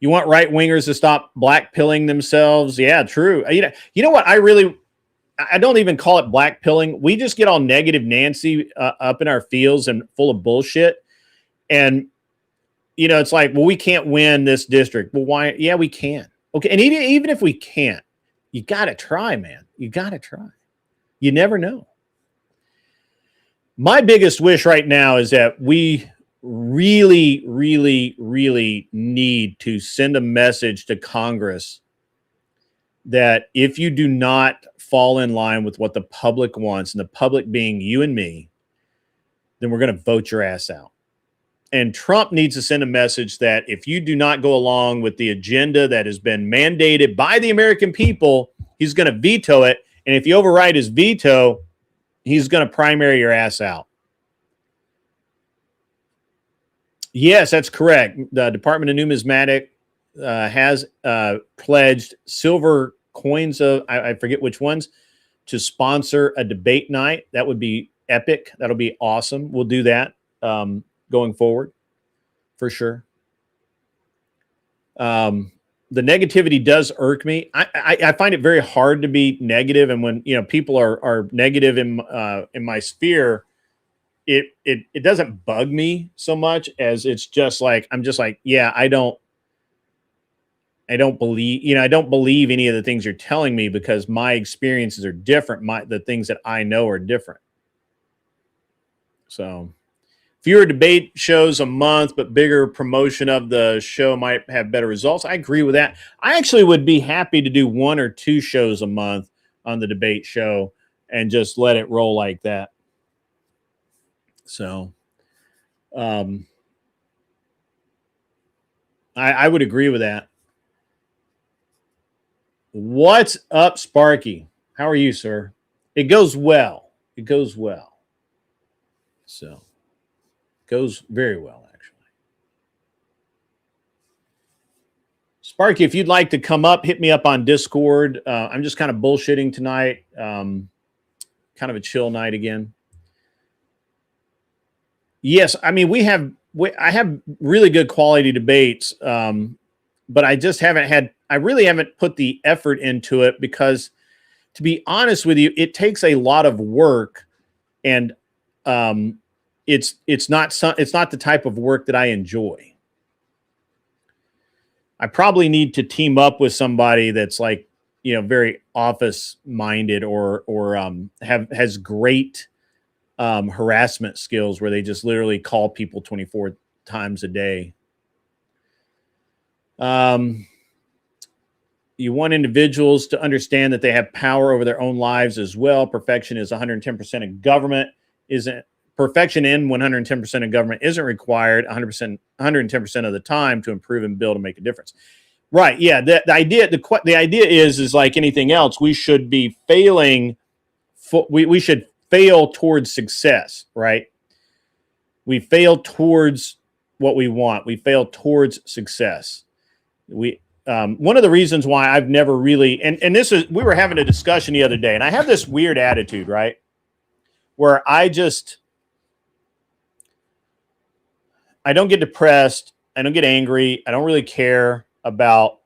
You want right wingers to stop black pilling themselves? Yeah, true. You know what? I don't even call it black pilling. We just get all negative Nancy up in our fields and full of bullshit. And it's like, well, we can't win this district. Well, why? Yeah, we can. Okay, and even if we can't, you got to try, man. You got to try. You never know. My biggest wish right now is that we really, really, really need to send a message to Congress that if you do not fall in line with what the public wants, and the public being you and me, then we're going to vote your ass out. And Trump needs to send a message that if you do not go along with the agenda that has been mandated by the American people, he's going to veto it. And if you override his veto, he's going to primary your ass out. Yes, that's correct. The Department of Numismatic has pledged silver coins of, I forget which ones, to sponsor a debate night. That would be epic. That'll be awesome. We'll do that going forward for sure. The negativity does irk me. I find it very hard to be negative, and when people are negative in my sphere, it doesn't bug me so much as it's just like I'm just like, yeah, I don't believe I don't believe any of the things you're telling me because my experiences are different. The things that I know are different. So fewer debate shows a month, but bigger promotion of the show might have better results. I agree with that. I actually would be happy to do 1 or 2 shows a month on the debate show and just let it roll like that. So I would agree with that. What's up, Sparky? How are you, sir? It goes well. It goes well. So goes very well, actually. Sparky, if you'd like to come up, hit me up on Discord. I'm just kind of bullshitting tonight. Kind of a chill night again. Yes, I mean, we have I have really good quality debates, but I just I really haven't put the effort into it because, to be honest with you, it takes a lot of work, and it's not the type of work that I enjoy. I probably need to team up with somebody that's like, very office minded or has great harassment skills where they just literally call people 24 times a day. You want individuals to understand that they have power over their own lives as well. Perfection is 110% of government perfection in 110% of government isn't required 110% of the time to improve and build and make a difference. Right. Yeah. The idea is like anything else, we should be failing. We should fail towards success, right? We fail towards what we want. We fail towards success. One of the reasons why I've never really, and we were having a discussion the other day, and I have this weird attitude, right? Where I don't get depressed. I don't get angry. I don't really care about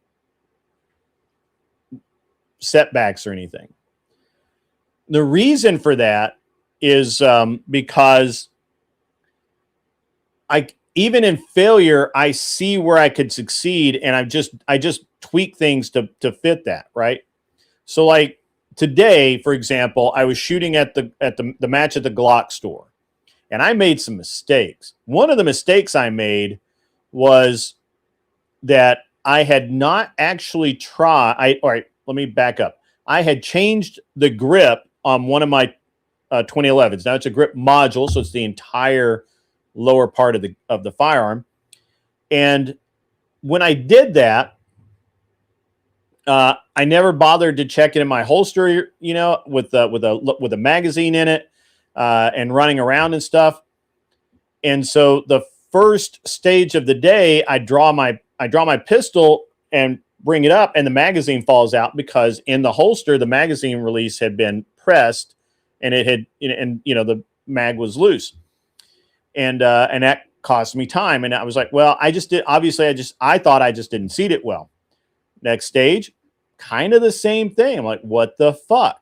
setbacks or anything. The reason for that is because even in failure, I see where I could succeed, and I just tweak things to fit that, right? So, like today, for example, I was shooting at the match at the Glock store. And I made some mistakes. One of the mistakes I made was that I had not actually tried. All right, let me back up. I had changed the grip on one of my 2011s. Now it's a grip module, so it's the entire lower part of the firearm. And when I did that, I never bothered to check it in my holster, with a magazine in it. And running around and stuff. And so the first stage of the day, I draw my pistol and bring it up, and the magazine falls out because in the holster, the magazine release had been pressed, and it had, the mag was loose, and that cost me time. And I was like, well, I thought I just didn't seat it well. Next stage, kind of the same thing. I'm like, what the fuck?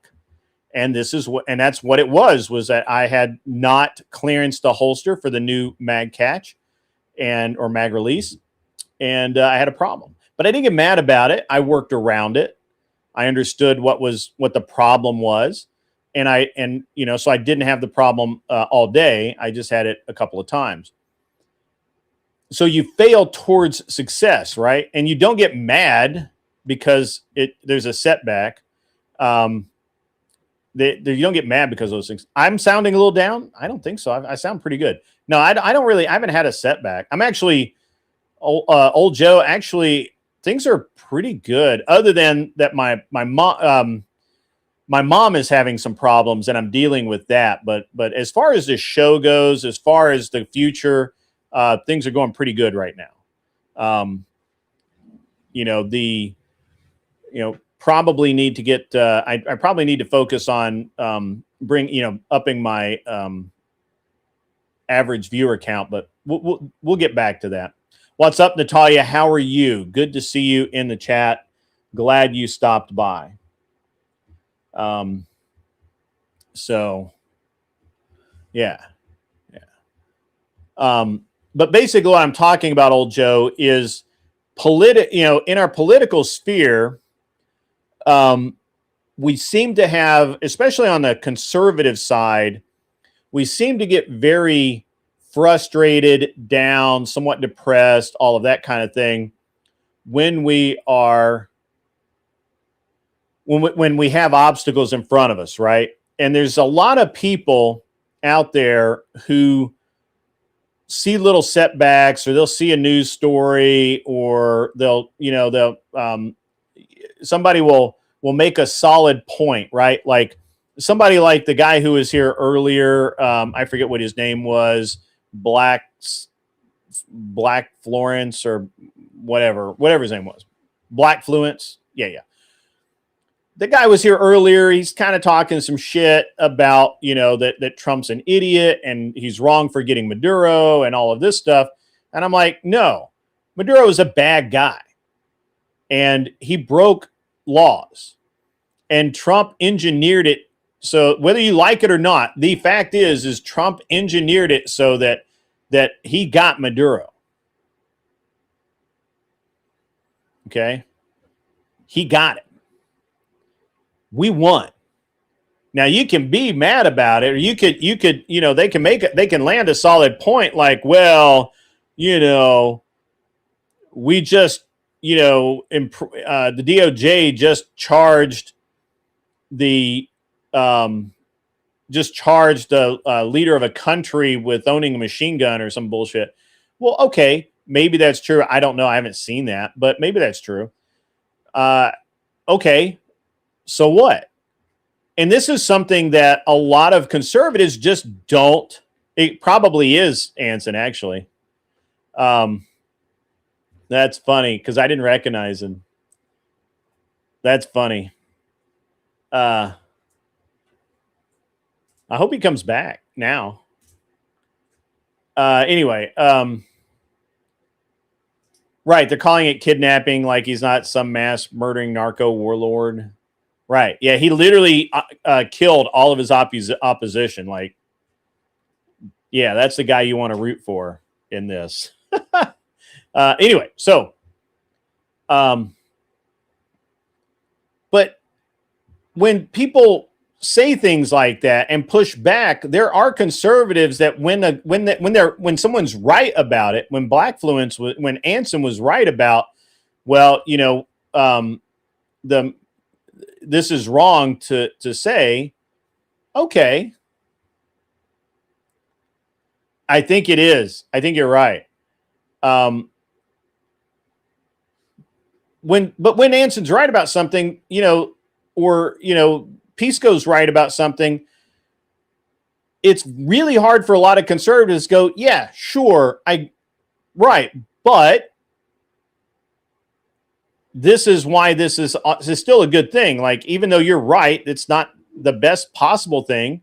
And that's what it was that I had not clearanced the holster for the new mag catch or mag release. And I had a problem, but I didn't get mad about it. I worked around it. I understood what the problem was. So I didn't have the problem all day. I just had it a couple of times. So you fail towards success, right? And you don't get mad because there's a setback. You don't get mad because of those things. I'm sounding a little down. I don't think so. I sound pretty good. No, I haven't had a setback. I'm actually, old Joe, actually, things are pretty good, other than that my mom is having some problems and I'm dealing with that. But as far as the show goes, as far as the future, things are going pretty good right now. Probably need to get, I probably need to focus on upping my average viewer count, but we'll get back to that. What's up, Natalia? How are you? Good to see you in the chat. Glad you stopped by. So yeah. But basically what I'm talking about, old Joe, is in our political sphere, we seem to have, especially on the conservative side, we seem to get very frustrated, down, somewhat depressed, all of that kind of thing when we have obstacles in front of us, right? And there's a lot of people out there who see little setbacks, or they'll see a news story, or somebody will make a solid point, right? Like somebody like the guy who was here earlier, I forget what his name was, Black Florence or whatever his name was, Black Fluence. Yeah. the guy was here earlier. He's kind of talking some shit about, that Trump's an idiot and he's wrong for getting Maduro and all of this stuff. And I'm like, no, Maduro is a bad guy. And he broke laws. And Trump engineered it. So whether you like it or not, the fact is Trump engineered it so that he got Maduro. Okay? He got it. We won. Now you can be mad about it, or you could, they can they can land a solid point like, well, we just, the DOJ just charged the leader of a country with owning a machine gun or some bullshit. Well, okay, maybe that's true. I don't know. I haven't seen that, but maybe that's true. Okay. So what? And this is something that a lot of conservatives just don't. It probably is, Anson, actually. That's funny because I didn't recognize him. That's funny. I hope he comes back now. Anyway, right. They're calling it kidnapping like he's not some mass murdering narco warlord. Right. Yeah. He literally killed all of his opposition. Like, yeah, that's the guy you want to root for in this. Anyway, so, but when people say things like that and push back, there are conservatives that when someone's right about it, when when Anson was right about, well, this is wrong to say, okay. I think it is. I think you're right. When Anson's right about something, or Pisco's right about something, it's really hard for a lot of conservatives to go, yeah, sure, right, but this is why this is still a good thing. Like, even though you're right, it's not the best possible thing.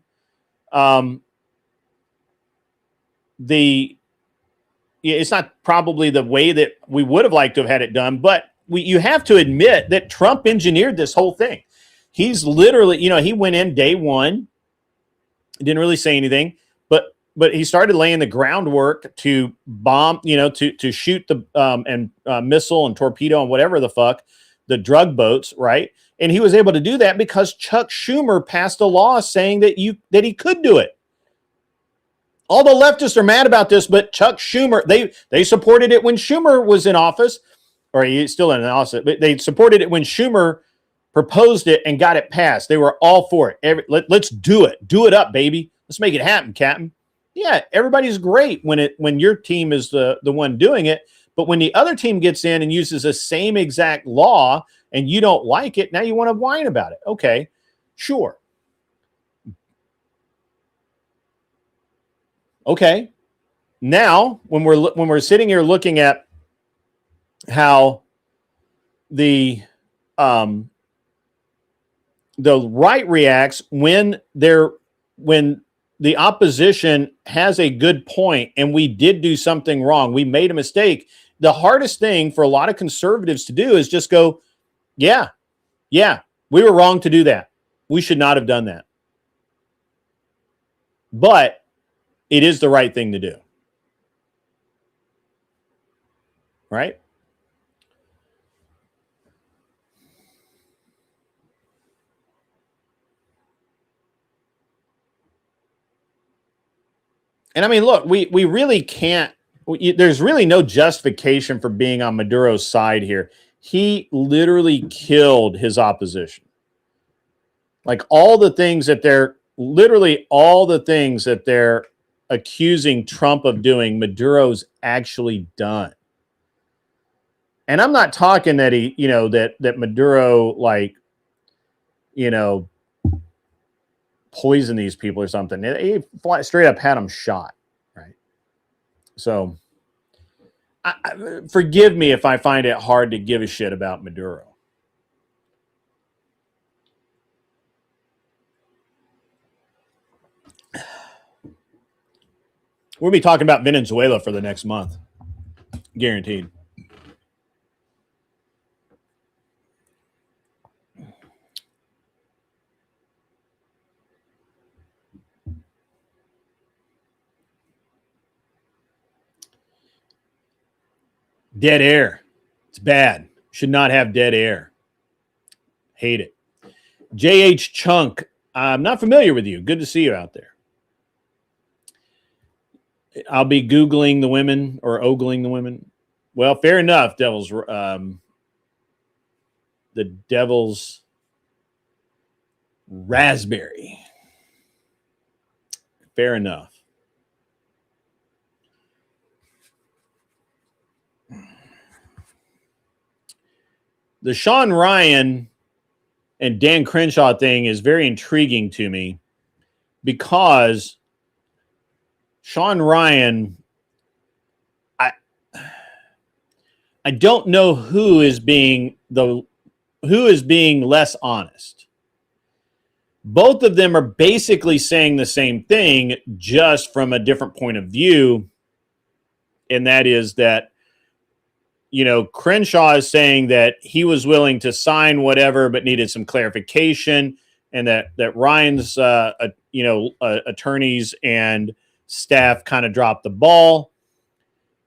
It's not probably the way that we would have liked to have had it done, but you have to admit that Trump engineered this whole thing. He's literally, he went in day one, didn't really say anything, but he started laying the groundwork to bomb, to shoot the missile and torpedo and whatever the fuck, the drug boats, right? And he was able to do that because Chuck Schumer passed a law saying that he could do it. All the leftists are mad about this, but Chuck Schumer, they supported it when Schumer was in office, or he's still in office, but they supported it when Schumer proposed it and got it passed. They were all for it. Let's do it. Do it up, baby. Let's make it happen, Captain. Yeah, everybody's great when your team is the one doing it, but when the other team gets in and uses the same exact law and you don't like it, now you want to whine about it. Okay, sure. Okay, now when we're sitting here looking at how the right reacts when the opposition has a good point and we did do something wrong, we made a mistake. The hardest thing for a lot of conservatives to do is just go, yeah, we were wrong to do that. We should not have done that. But it is the right thing to do. Right? And I mean, look, we really can't, there's really no justification for being on Maduro's side here. He literally killed his opposition. Like all the things that they're accusing Trump of doing, Maduro's actually done. And I'm not talking that he, that Maduro, like, poisoned these people or something. He straight up had them shot, right? So, forgive me if I find it hard to give a shit about Maduro. We'll be talking about Venezuela for the next month. Guaranteed. Dead air. It's bad. Should not have dead air. Hate it. JH Chunk. I'm not familiar with you. Good to see you out there. I'll be Googling the women or ogling the women. Well, fair enough, Devil's. The Devil's Raspberry. Fair enough. The Sean Ryan and Dan Crenshaw thing is very intriguing to me because Sean Ryan, I don't know who is being less honest. Both of them are basically saying the same thing, just from a different point of view, and that is that, you know, Crenshaw is saying that he was willing to sign whatever, but needed some clarification, and that Ryan's, attorneys and staff kind of dropped the ball.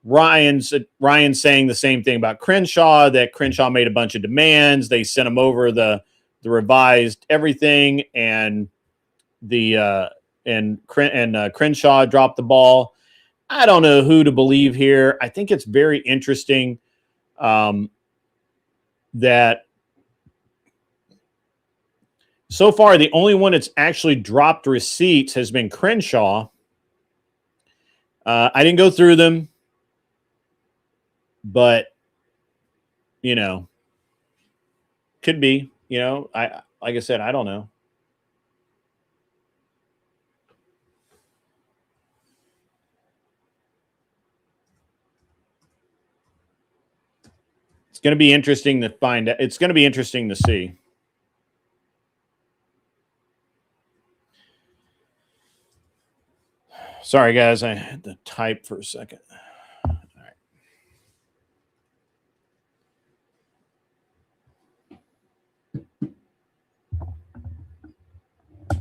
Ryan's saying the same thing about Crenshaw, that Crenshaw made a bunch of demands. They sent him over the revised everything, and Crenshaw dropped the ball. I don't know who to believe here. I think it's very interesting that so far the only one that's actually dropped receipts has been Crenshaw. I didn't go through them, but you know, could be. You know, like I said, I don't know. It's going to be interesting to find out. It's going to be interesting to see. Sorry, guys. I had to type for a second. All right.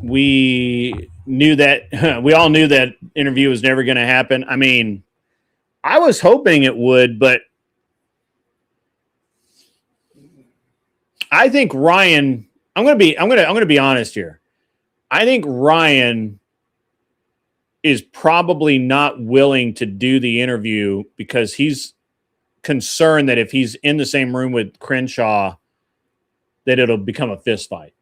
We knew that. We all knew that interview was never going to happen. I mean, I was hoping it would, but I think Ryan, I'm going to be honest here. I think Ryan is probably not willing to do the interview because he's concerned that if he's in the same room with Crenshaw, that it'll become a fist fight.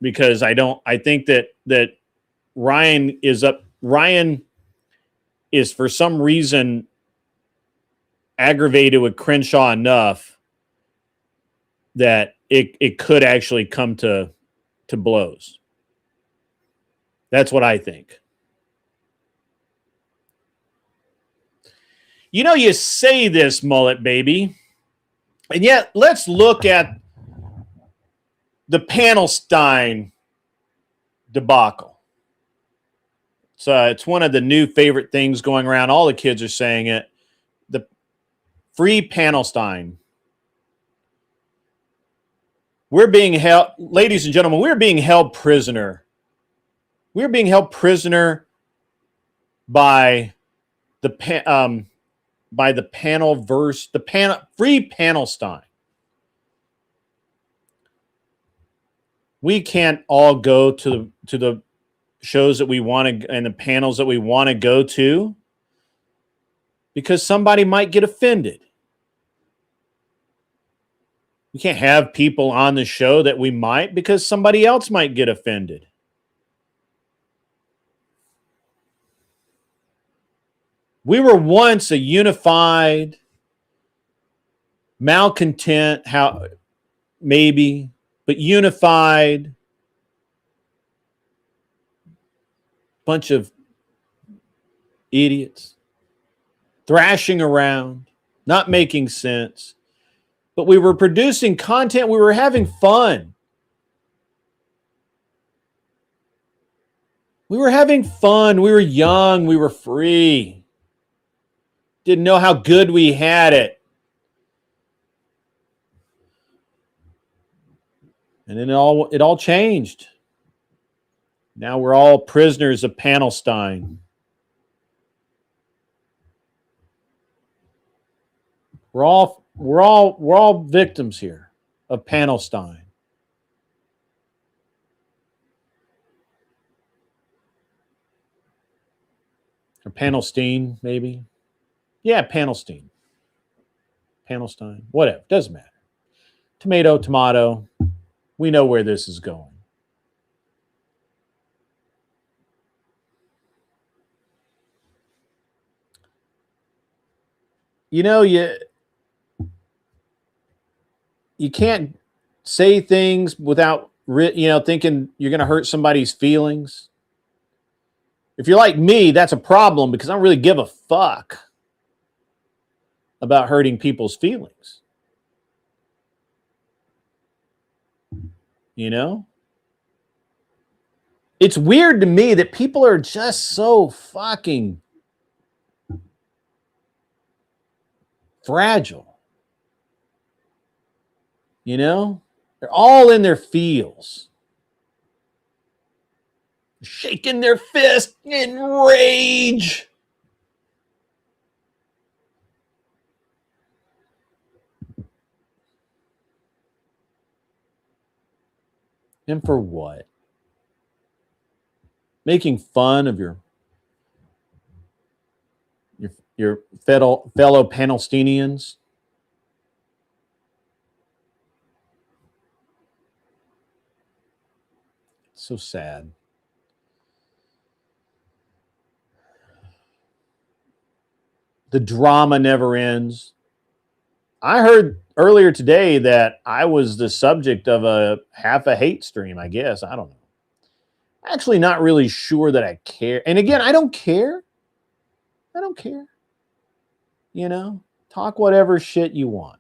Because I think that Ryan is for some reason aggravated with Crenshaw enough that it could actually come to blows. That's what I think. You know, you say this, Mullet Baby, and yet let's look at the Panelstein debacle. So it's one of the new favorite things going around. All the kids are saying it. The free Panelstein. We're being held, ladies and gentlemen, we're being held prisoner. We're being held prisoner by the free Panelstein. We can't all go to the shows that we want to and the panels that we want to go to because somebody might get offended. We can't have people on the show that we might because somebody else might get offended. We were once a unified, malcontent, but unified bunch of idiots thrashing around, not making sense. But we were producing content. We were having fun. We were having fun. We were young. We were free. Didn't know how good we had it. And then it all changed. Now we're all prisoners of Panelstein. We're all victims here of Panelstein. Or Panelstein, maybe. Yeah, Panelstein. Panelstein. Whatever. Doesn't matter. Tomato. We know where this is going. You know, you can't say things without, thinking you're going to hurt somebody's feelings. If you're like me, that's a problem because I don't really give a fuck about hurting people's feelings. You know? It's weird to me that people are just so fucking fragile. You know? They're all in their feels. Shaking their fist in rage. And for what? Making fun of your fellow Palestinians. So sad. The drama never ends. I heard earlier today that I was the subject of a half a hate stream, I guess. I don't know. Actually, not really sure that I care. And again, I don't care. I don't care. You know, talk whatever shit you want.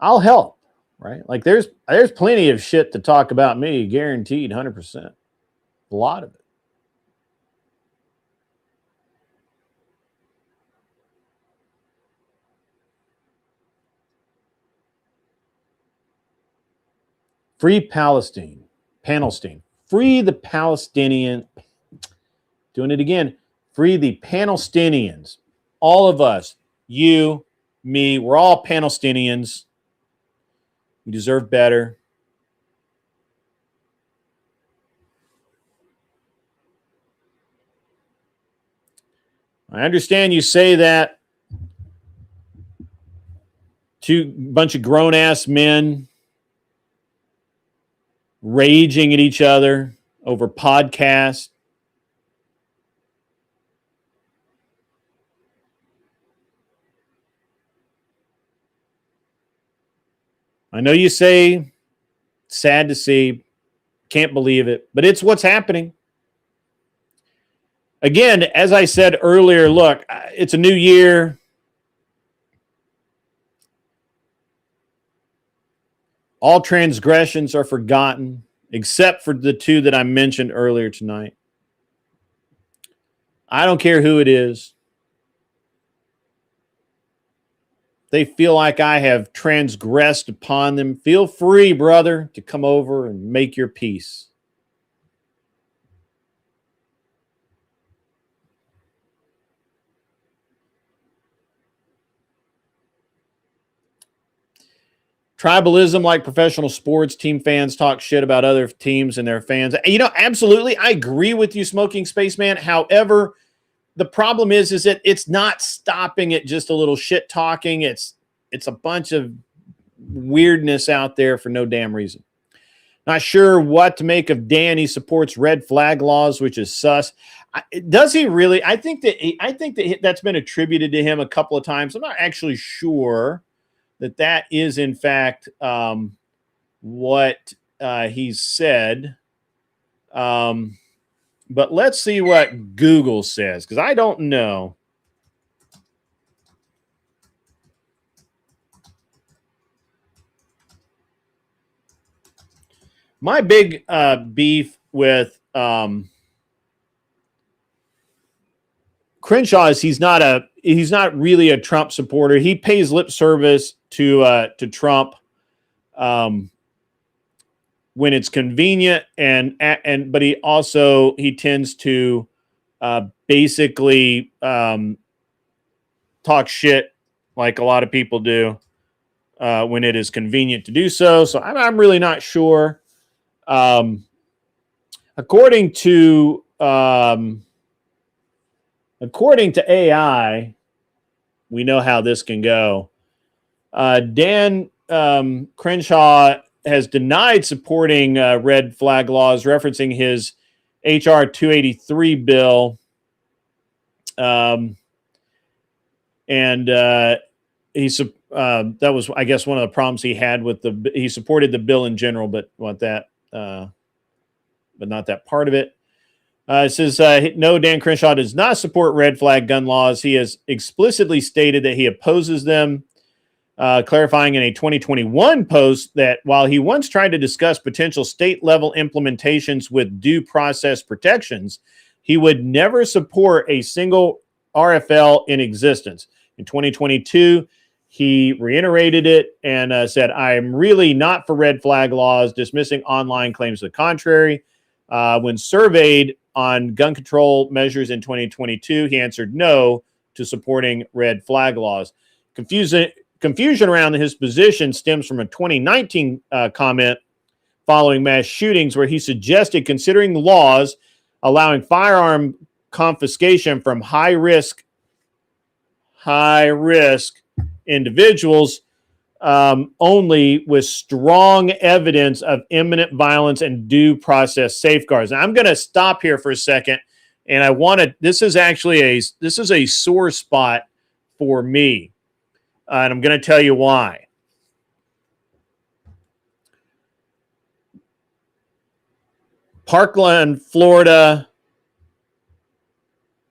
I'll help, right? Like there's plenty of shit to talk about me, guaranteed 100%. A lot of it. Free Palestine. Palestine. Free the Palestinian. Doing it again. Free the Palestinians. All of us. You, me. We're all Palestinians. We deserve better. I understand you say that to a bunch of grown-ass men raging at each other over podcasts. I know you say, sad to see, can't believe it, but it's what's happening. Again, as I said earlier, look, it's a new year. All transgressions are forgotten, except for the two that I mentioned earlier tonight. I don't care who it is. They feel like I have transgressed upon them. Feel free, brother, to come over and make your peace. Tribalism, like professional sports, team fans talk shit about other teams and their fans. You know, absolutely, I agree with you, Smoking Spaceman. However, the problem is that it's not stopping at just a little shit talking. It's a bunch of weirdness out there for no damn reason. Not sure what to make of Dan. He supports red flag laws, which is sus. Does he really? I think that that's been attributed to him a couple of times. I'm not actually sure that is in fact what he's said. But let's see what Google says, because I don't know. My big beef with Crenshaw is he's not really a Trump supporter. He pays lip service to Trump when it's convenient, but he tends to basically talk shit like a lot of people do when it is convenient to do so. So I'm really not sure. According to AI, we know how this can go. Dan Crenshaw has denied supporting red flag laws, referencing his HR 283 bill. That was, I guess, one of the problems he had with he supported the bill in general, but not that part of it. It says, no, Dan Crenshaw does not support red flag gun laws. He has explicitly stated that he opposes them, clarifying in a 2021 post that while he once tried to discuss potential state-level implementations with due process protections, he would never support a single RFL in existence. In 2022, he reiterated it and said, I am really not for red flag laws, dismissing online claims to the contrary. When surveyed on gun control measures in 2022, he answered no to supporting red flag laws. Confusion around his position stems from a 2019 comment following mass shootings where he suggested considering the laws allowing firearm confiscation from high-risk individuals only with strong evidence of imminent violence and due process safeguards. Now, I'm going to stop here for a second, and this is a sore spot for me, and I'm going to tell you why. Parkland, Florida,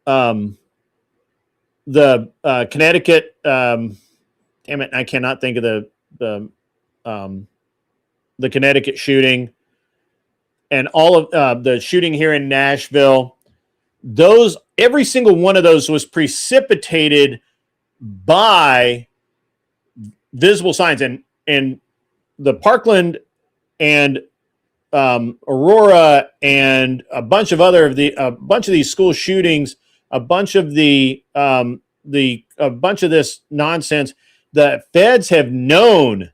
the Connecticut, damn it, I cannot think of the Connecticut shooting, and all of the shooting here in Nashville. Every single one of those was precipitated by visible signs, and the Parkland and Aurora and a bunch of these school shootings, a bunch of this nonsense. The feds have known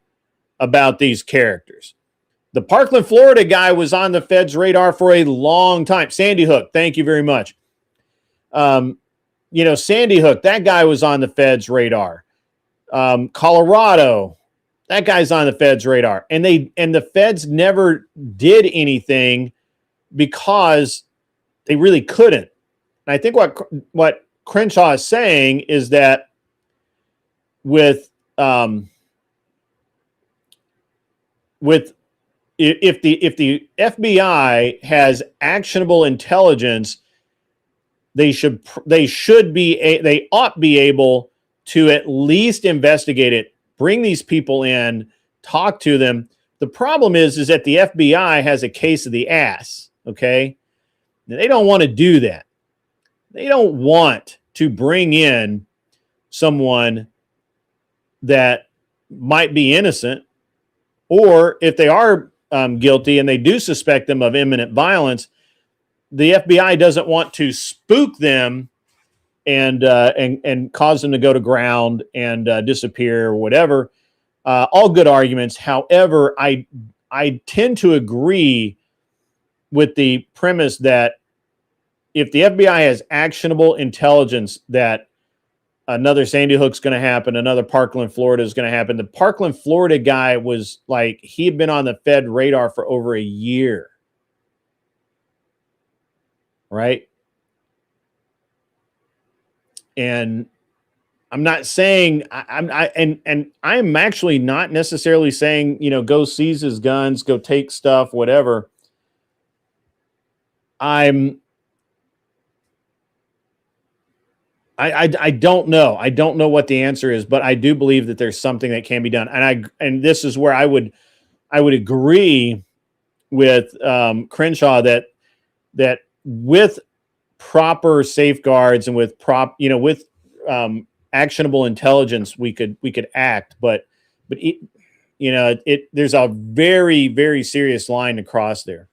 about these characters. The Parkland, Florida guy was on the feds' radar for a long time. Sandy Hook, thank you very much. Sandy Hook, that guy was on the feds' radar. Colorado, that guy's on the feds' radar. And the feds never did anything because they really couldn't. And I think what Crenshaw is saying is that if the FBI has actionable intelligence, they ought be able to at least investigate it, bring these people in, talk to them. The problem is that the FBI has a case of the ass. Okay, they don't want to do that. They don't want to bring in someone that might be innocent, or if they are guilty and they do suspect them of imminent violence, the FBI doesn't want to spook them and cause them to go to ground and disappear or whatever. All good arguments. However, I tend to agree with the premise that if the FBI has actionable intelligence that another Sandy Hook's going to happen, another Parkland, Florida is going to happen. The Parkland, Florida guy was like, he had been on the Fed radar for over a year. Right? And I'm not saying I'm actually not necessarily saying, go seize his guns, go take stuff, whatever. I don't know. I don't know what the answer is, but I do believe that there's something that can be done. And this is where I would agree with Crenshaw that that with proper safeguards and with with actionable intelligence, we could act. But there's a very, very serious line to cross there.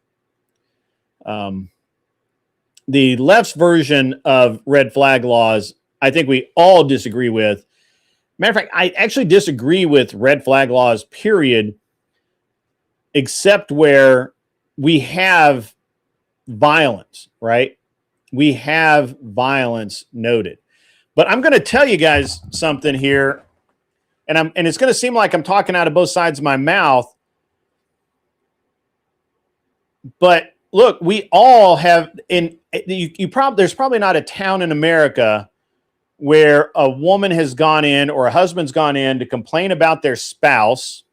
The left's version of red flag laws, I think we all disagree with. Matter of fact, I actually disagree with red flag laws, period, except where we have violence, right? We have violence noted. But I'm going to tell you guys something here, and it's going to seem like I'm talking out of both sides of my mouth. But look, we all have there's probably not a town in America where a woman has gone in or a husband's gone in to complain about their spouse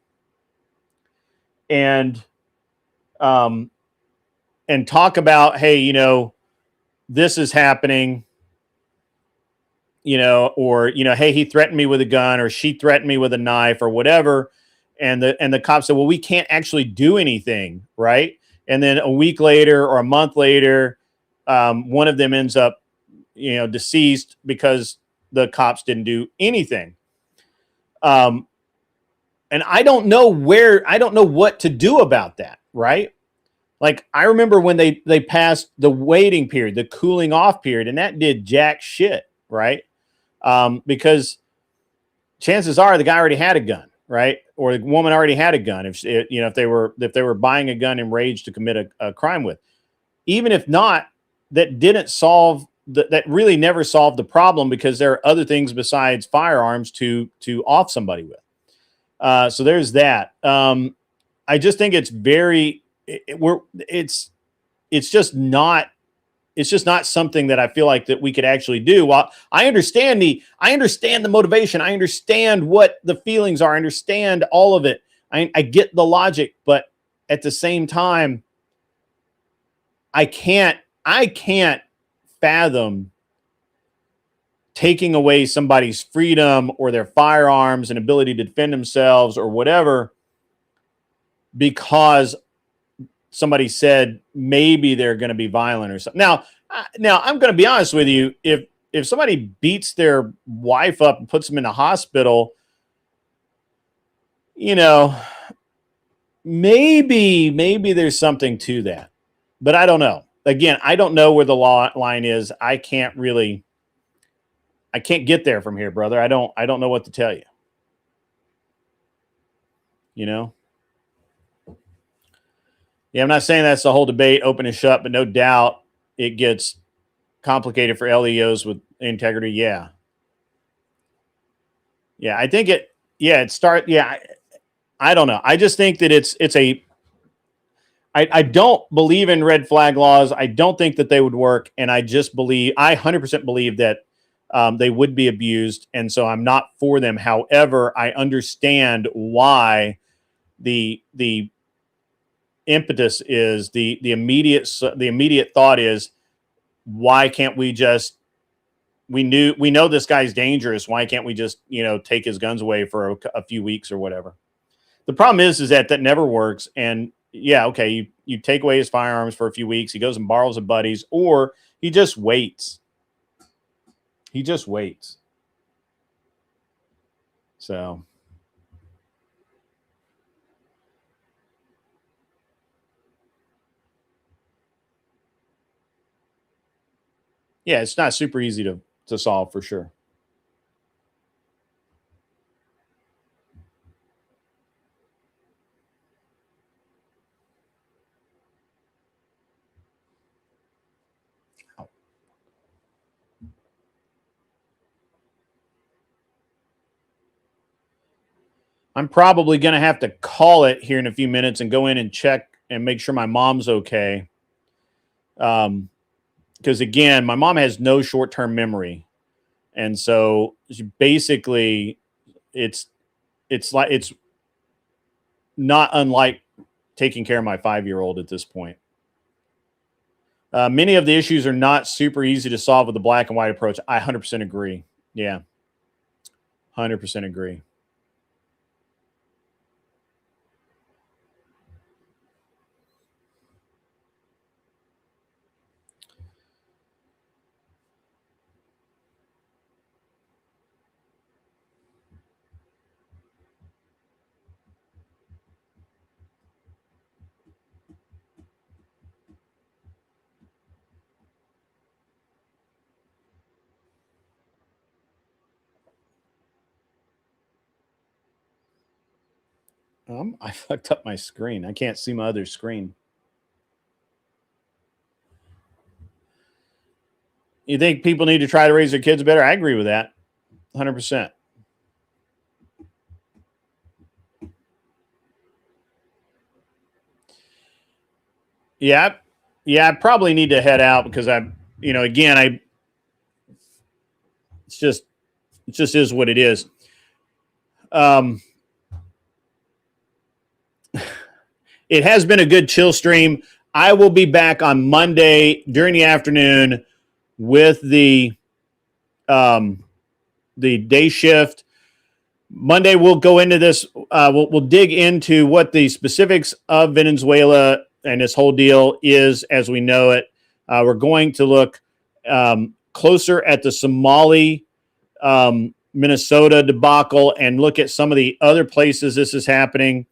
and talk about, hey, this is happening, or, hey, he threatened me with a gun or she threatened me with a knife or whatever. And the cops said, well, we can't actually do anything. Right. And then a week later or a month later, one of them ends up, deceased because the cops didn't do anything. And I don't know what to do about that. Right. Like, I remember when they passed the waiting period, the cooling off period, and that did jack shit. Right. Because chances are the guy already had a gun, right? Or the woman already had a gun. If they were buying a gun in rage to commit a crime with, even if not, that didn't solve that really never solved the problem, because there are other things besides firearms to off somebody with. So there's that. I just think it's it's just not something that I feel like that we could actually do. While I understand the motivation, I understand what the feelings are, I understand all of it. I get the logic, but at the same time, I can't fathom taking away somebody's freedom or their firearms and ability to defend themselves or whatever because somebody said maybe they're going to be violent or something. Now I'm going to be honest with you. If somebody beats their wife up and puts them in the hospital, maybe there's something to that, but I don't know. Again, I don't know where the law line is. I can't get there from here, brother. I don't know what to tell you. Yeah, I'm not saying that's the whole debate, open and shut, but no doubt it gets complicated for LEOs with integrity. Yeah. I think I don't know. I just think that I don't believe in red flag laws. I don't think that they would work. And I 100% believe that they would be abused. And so I'm not for them. However, I understand why the impetus is the immediate thought is, why can't we just, we know this guy's dangerous. Why can't we just, take his guns away for a few weeks or whatever? The problem is that never works. And yeah, okay, you take away his firearms for a few weeks. He goes and borrows a buddy's, or he just waits. So. Yeah, it's not super easy to solve for sure. I'm probably going to have to call it here in a few minutes and go in and check and make sure my mom's okay. Because again, my mom has no short-term memory. And so basically it's not unlike taking care of my 5-year-old at this point. Many of the issues are not super easy to solve with the black and white approach. I 100% agree. Yeah. 100% agree. I fucked up my screen. I can't see my other screen. You think people need to try to raise their kids better? I agree with that. 100%. Yeah. I probably need to head out because it just is what it is. It has been a good chill stream. I will be back on Monday during the afternoon with the day shift. Monday we'll go into this. We'll dig into what the specifics of Venezuela and this whole deal is as we know it. We're going to look closer at the Somali Minnesota debacle and look at some of the other places this is happening.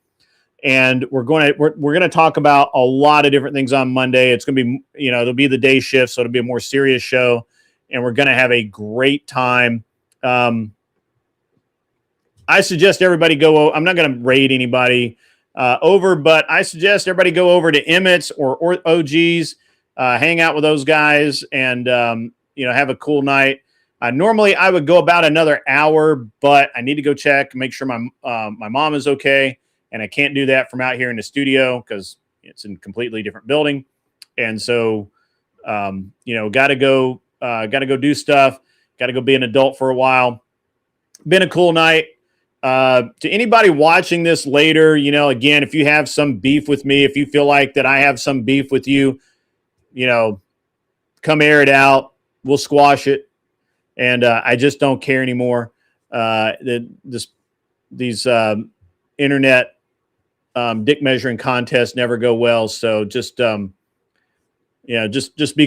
And we're going to talk about a lot of different things on Monday. It's going to be, it'll be the day shift, so it'll be a more serious show, and we're going to have a great time. I suggest everybody go. I'm not going to raid anybody over, but I suggest everybody go over to Emmett's or OG's, hang out with those guys, and have a cool night. Normally, I would go about another hour, but I need to go check, make sure my mom is okay. And I can't do that from out here in the studio because it's in a completely different building. And so, got to go do stuff. Got to go be an adult for a while. Been a cool night. To anybody watching this later, again, if you have some beef with me, if you feel like that I have some beef with you, come air it out. We'll squash it. And I just don't care anymore. These internet dick measuring contests never go well. So just be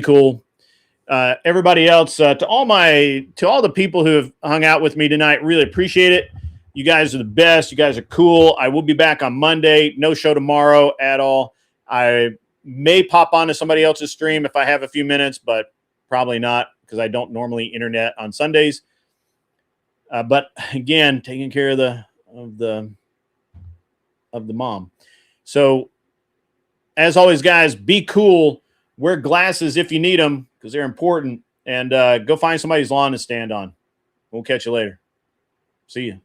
cool. Everybody else, to all the people who have hung out with me tonight, really appreciate it. You guys are the best. You guys are cool. I will be back on Monday. No show tomorrow at all. I may pop onto somebody else's stream if I have a few minutes, but probably not because I don't normally internet on Sundays. But again, taking care of the mom. So as always, guys, be cool. Wear glasses if you need them because they're important. And go find somebody's lawn to stand on. We'll catch you later. See you.